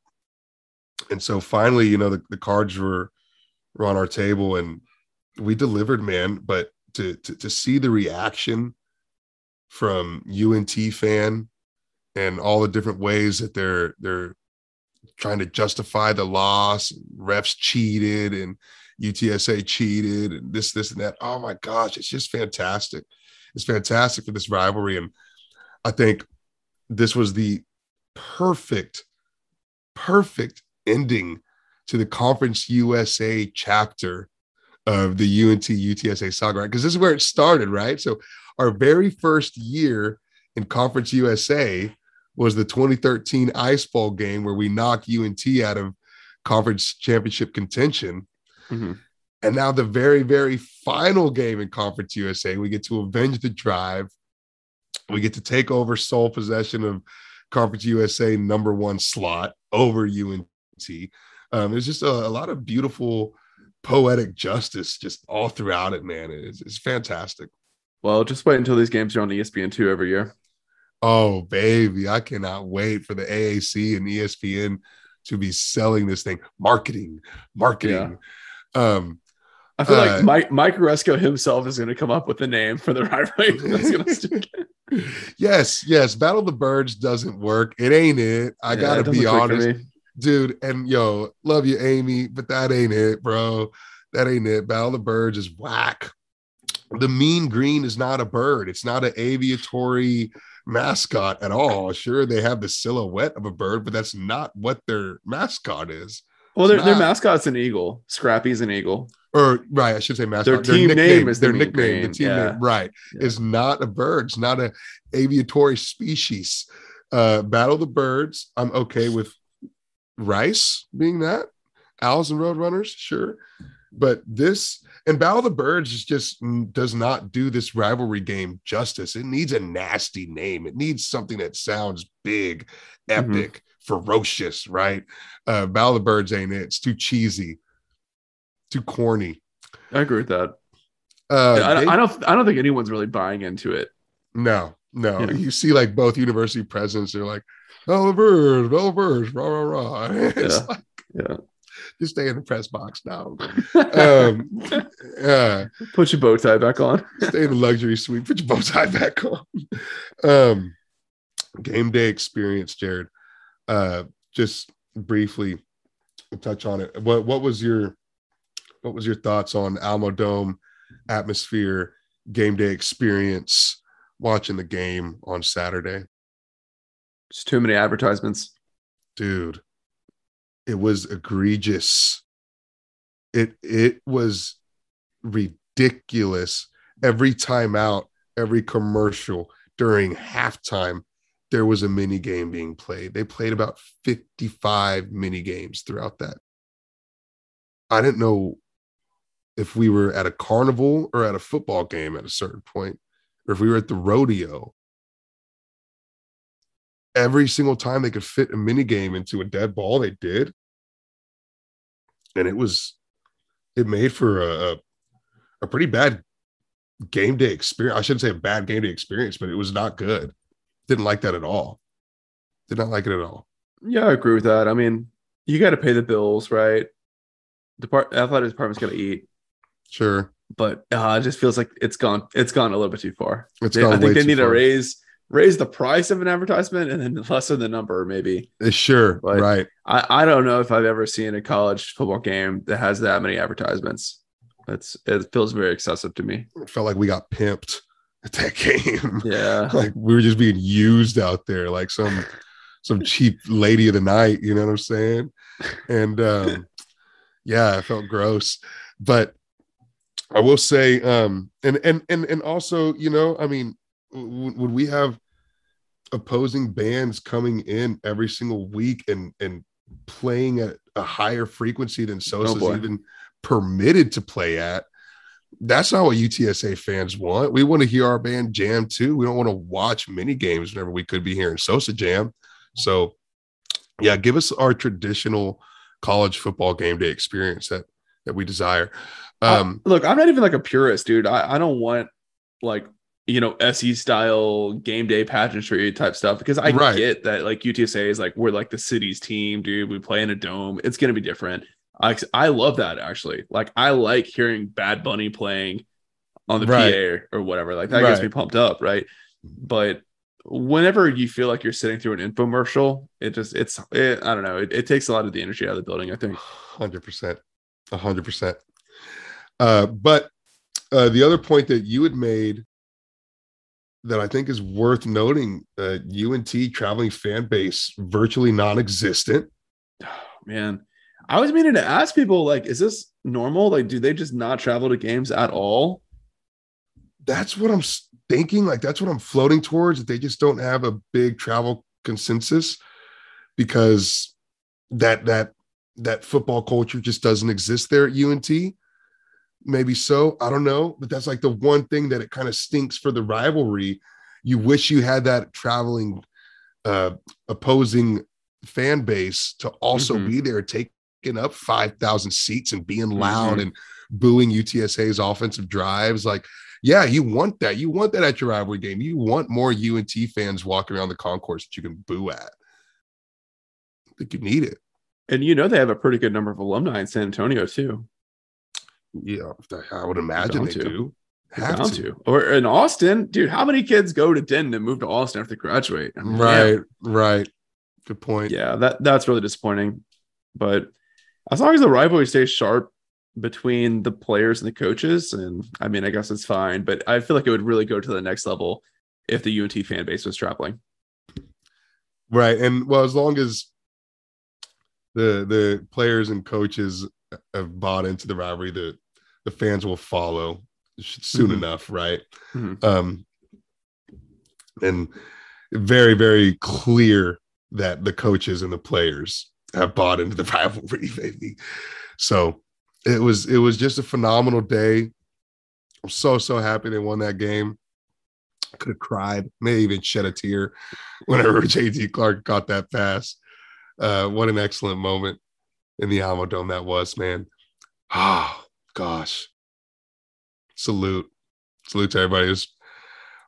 B: And so finally, you know, the cards were on our table and we delivered, man. But to see the reaction from UNT fan and all the different ways that they're trying to justify the loss, refs cheated and UTSA cheated and this and that. Oh my gosh, it's just fantastic. It's fantastic for this rivalry. And I think this was the perfect ending to the Conference USA chapter of the UNT UTSA saga, right? Because this is where it started, right? So our very first year in Conference USA was the 2013 Ice Bowl game where we knocked UNT out of conference championship contention.
A: Mm-hmm.
B: And now the very, very final game in Conference USA, we get to avenge the drive. We get to take over sole possession of Conference USA #1 slot over UNT. There's just a lot of beautiful poetic justice just all throughout it, man. It's fantastic.
A: Well, just wait until these games are on ESPN2 every year.
B: Oh, baby. I cannot wait for the AAC and ESPN to be selling this thing. Marketing.
A: Yeah. I feel like Mike Oresco himself is going to come up with a name for the rivalry. That's going to stick.
B: Yes. Battle of the Birds doesn't work. It ain't it. I got to be honest. Dude, and yo, love you, Amy, but that ain't it, bro. That ain't it. Battle of the Birds is whack. The mean green is not a bird. It's not an aviatory mascot at all. Sure, they have the silhouette of a bird, but that's not what their mascot is.
A: Well, their mascot's an eagle. Scrappy's an eagle.
B: Or right, I should say mascot.
A: Their team name is
B: their nickname.
A: Green.
B: The team name, right, is not a bird. It's not an aviatory species. Battle of the Birds, I'm okay with Rice being that. Owls and Roadrunners, sure. But this and Battle of the Birds just does not do this rivalry game justice. It needs a nasty name. It needs something that sounds big, epic, ferocious, right? Battle of the Birds ain't it. It's too cheesy, too corny.
A: I agree with that. I don't think anyone's really buying into it.
B: No. Yeah. You see like both university presidents, they're like, Battle of the Birds, rah, rah, rah. It's just stay in the press box now.
A: Put your bow tie back on.
B: Stay in the luxury suite. Put your bow tie back on. Game day experience, Jared. Just briefly touch on it. What was your thoughts on Alamo Dome atmosphere, game day experience, watching the game on Saturday?
A: Just too many advertisements,
B: dude. It was egregious. It was ridiculous. Every timeout, every commercial, during halftime, there was a mini game being played. They played about 55 mini games throughout that. I didn't know if we were at a carnival or at a football game at a certain point, or if we were at the rodeo. Every single time they could fit a mini game into a dead ball, they did. And it made for a pretty bad game day experience. I shouldn't say a bad game day experience, but it was not good. Didn't like that at all. Did not like it at all.
A: Yeah, I agree with that. I mean, you got to pay the bills, right? Athletic department's got to eat.
B: Sure.
A: But it just feels like it's gone a little bit too far.
B: I think
A: they need to raise the price of an advertisement and then lessen the number, maybe.
B: Sure,
A: but
B: right.
A: I don't know if I've ever seen a college football game that has that many advertisements. It feels very excessive to me.
B: It felt like we got pimped at that game.
A: Yeah.
B: Like we were just being used out there like some cheap lady of the night, you know what I'm saying? And yeah, it felt gross. But I will say, and also, you know, I mean, would we have opposing bands coming in every single week and playing at a higher frequency than Sosa's even permitted to play at? That's not what UTSA fans want. We want to hear our band jam too. We don't want to watch mini games whenever we could be hearing Sosa jam. So yeah, give us our traditional college football game day experience that we desire.
A: Look, I'm not even like a purist, dude. I don't want like, you know, SE style game day pageantry type stuff, because I get that like UTSA is like, we're like the city's team, dude. We play in a dome. It's going to be different. I love that, actually. Like, I like hearing Bad Bunny playing on the PA or whatever. Like, that gets me pumped up, right? But whenever you feel like you're sitting through an infomercial, I don't know. It takes a lot of the energy out of the building, I think.
B: 100%. 100%. But the other point that you had made that I think is worth noting, UNT traveling fan base virtually non-existent.
A: Oh, man, I was meaning to ask people, like, is this normal? Like, do they just not travel to games at all?
B: That's what I'm thinking. Like, that's what I'm floating towards. That they just don't have a big travel consensus because that football culture just doesn't exist there at UNT. Maybe so. I don't know. But that's like the one thing that it kind of stinks for the rivalry. You wish you had that traveling opposing fan base to also be there, taking up 5,000 seats and being loud and booing UTSA's offensive drives. Like, yeah, you want that. You want that at your rivalry game. You want more UNT fans walking around the concourse that you can boo at. I think you need it.
A: And they have a pretty good number of alumni in San Antonio too.
B: Yeah, I would imagine they do.
A: Have to. Or in Austin, dude, how many kids go to Denton and move to Austin after they graduate? I mean,
B: right. Good point.
A: Yeah, that's really disappointing. But as long as the rivalry stays sharp between the players and the coaches, and I mean, I guess it's fine. But I feel like it would really go to the next level if the UNT fan base was traveling.
B: Right. And well, as long as the players and coaches have bought into the rivalry, the fans will follow soon enough, right? And very, very clear that the coaches and the players have bought into the rivalry, baby. So it was just a phenomenal day. I'm so happy they won that game. I could have cried, may even shed a tear whenever JT Clark got that pass. What an excellent moment in the Alamo Dome that was, man. Oh, gosh. Salute to everybody. It was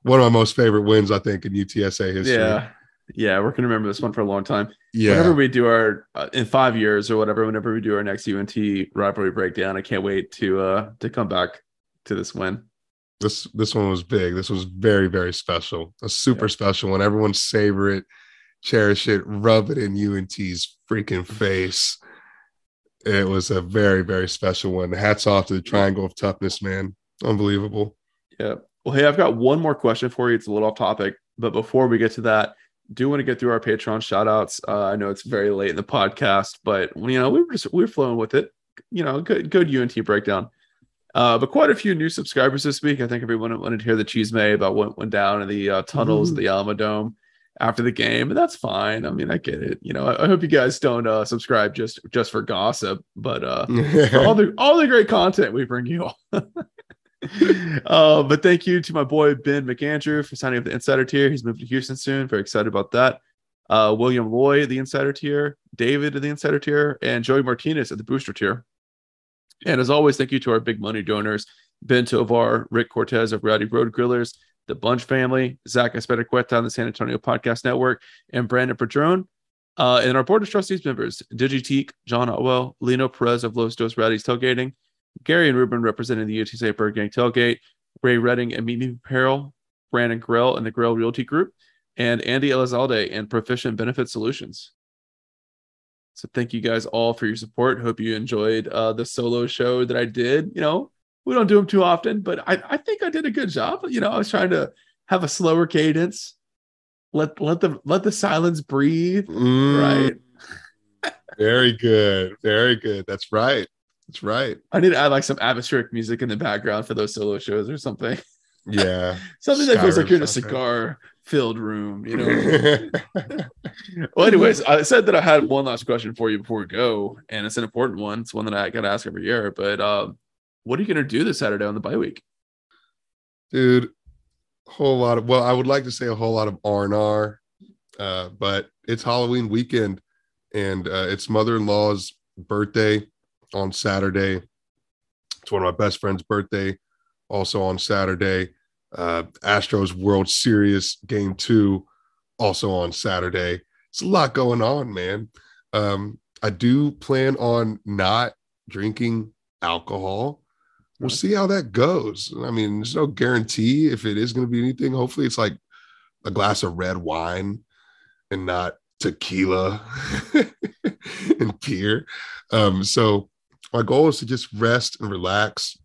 B: one of my most favorite wins, I think, in UTSA history.
A: Yeah, we're gonna remember this one for a long time.
B: Yeah.
A: Whenever we do our in 5 years or whatever, whenever we do our next UNT rivalry breakdown, I can't wait to come back to this win.
B: This one was big. This was very, very special. A super special one. Everyone savor it, cherish it, rub it in UNT's freaking face. It was a very, very special one. Hats off to the Triangle of Toughness, man. Unbelievable.
A: Yeah. Well, hey, I've got one more question for you. It's a little off topic, but before we get to that, do want to get through our Patreon shout outs. I know it's very late in the podcast, but we're flowing with it. Good UNT breakdown. But quite a few new subscribers this week. I think everyone wanted to hear the chisme about what went down in the tunnels of the Alamo Dome after the game, and that's fine. I mean, I get it. I hope you guys don't subscribe just for gossip, but for all the great content we bring you all. But thank you to my boy Ben McAndrew for signing up the Insider tier. He's moving to Houston soon. Very excited about that. William Loy, the Insider tier, David, the Insider tier, and Joey Martinez at the Booster tier. And as always, thank you to our big money donors, Ben Tovar, Rick Cortez of Rowdy Road Grillers, the Bunch family, Zach Espedicueta on the San Antonio Podcast Network, and Brandon Padron. And our Board of Trustees members, Digiteek, John Otwell, Lino Perez of Los Dos Rowdy's Tailgating, Gary and Ruben representing the UTSA Bird Gang Tailgate, Ray Redding and Meet Me Apparel, Brandon Grill and the Grill Realty Group, and Andy Elizalde and Proficient Benefit Solutions. So thank you guys all for your support. Hope you enjoyed the solo show that I did. We don't do them too often, but I think I did a good job. I was trying to have a slower cadence, let the silence breathe. Right.
B: Very good. Very good. That's right. That's right.
A: I need to add like some atmospheric music in the background for those solo shows or something.
B: Yeah.
A: Something that feels like you're in a cigar-filled room, Well, anyways, I said that I had one last question for you before we go, and it's an important one. It's one that I got to ask every year. But what are you going to do this Saturday on the bye week?
B: Dude, I would like to say a whole lot of R&R, but it's Halloween weekend, and it's mother-in-law's birthday on Saturday. It's one of my best friend's birthday, also on Saturday. Astros World Series Game 2, also on Saturday. It's a lot going on, man. I do plan on not drinking alcohol. We'll see how that goes. I mean, there's no guarantee if it is going to be anything. Hopefully it's like a glass of red wine and not tequila and beer. So my goal is to just rest and relax,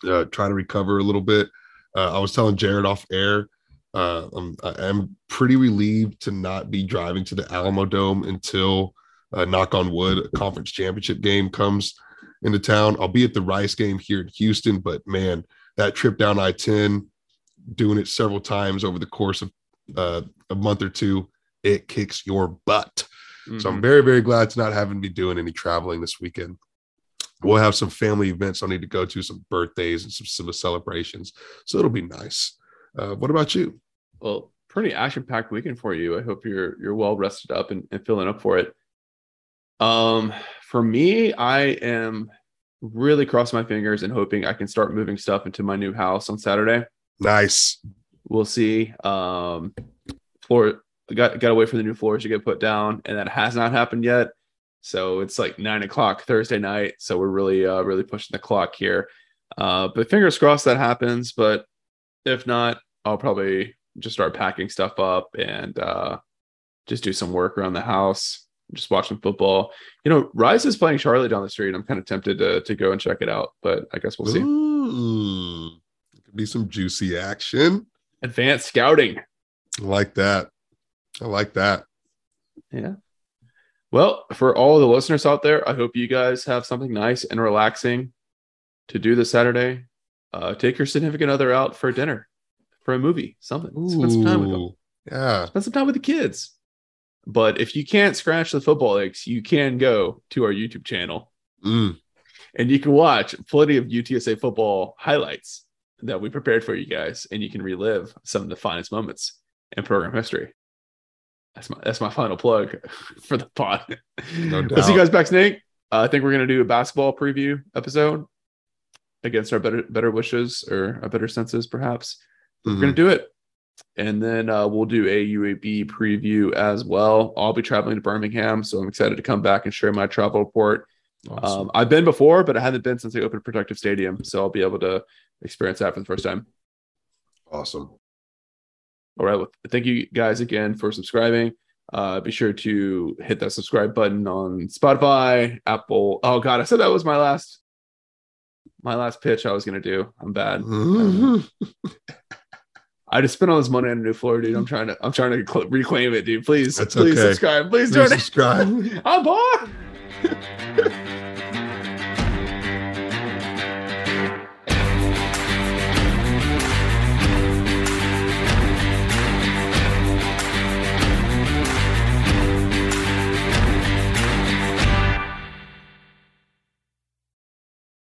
B: try to recover a little bit. I was telling Jared off air, I'm pretty relieved to not be driving to the Alamo Dome until, knock on wood, a conference championship game comes into town. I'll be at the Rice game here in Houston, but man, that trip down I-10, doing it several times over the course of a month or two, it kicks your butt. Mm-hmm. So I'm very, very glad to not having to be doing any traveling this weekend. We'll have some family events I'll need to go to, some birthdays and some celebrations. So it'll be nice. What about you?
A: Well, pretty action-packed weekend for you. I hope you're well rested up and filling up for it. For me, I am really crossing my fingers and hoping I can start moving stuff into my new house on Saturday.
B: Nice.
A: We'll see. Floor got to wait for the new floors to get put down, and that has not happened yet. So it's like 9:00 Thursday night. So we're really pushing the clock here. But fingers crossed that happens. But if not, I'll probably just start packing stuff up and just do some work around the house. Just watching football. Rise is playing Charlotte down the street. I'm kind of tempted to go and check it out, but I guess we'll see.
B: Ooh, it could be some juicy action.
A: Advanced scouting.
B: I like that.
A: Yeah. Well, for all the listeners out there, I hope you guys have something nice and relaxing to do this Saturday. Take your significant other out for dinner, for a movie, something. Spend some time with them.
B: Yeah.
A: Spend some time with the kids. But if you can't scratch the football itch, you can go to our YouTube channel. And you can watch plenty of UTSA football highlights that we prepared for you guys, and you can relive some of the finest moments in program history. That's my final plug for the pod.
B: No doubt.
A: We'll see you guys back, Snake. I think we're going to do a basketball preview episode against our better wishes or our better senses, perhaps. We're going to do it. And then we'll do a UAB preview as well. I'll be traveling to Birmingham, so I'm excited to come back and share my travel report. Awesome. I've been before, but I haven't been since they opened Protective Stadium, so I'll be able to experience that for the first time.
B: Awesome.
A: All right. Well, thank you guys again for subscribing. Be sure to hit that subscribe button on Spotify, Apple. Oh God, I said that was my last pitch I was going to do. I'm bad. I just spent all this money on a new floor, dude. I'm trying to reclaim it, dude. Please,
B: That's
A: please
B: okay.
A: subscribe. Please subscribe.
B: I'm bored.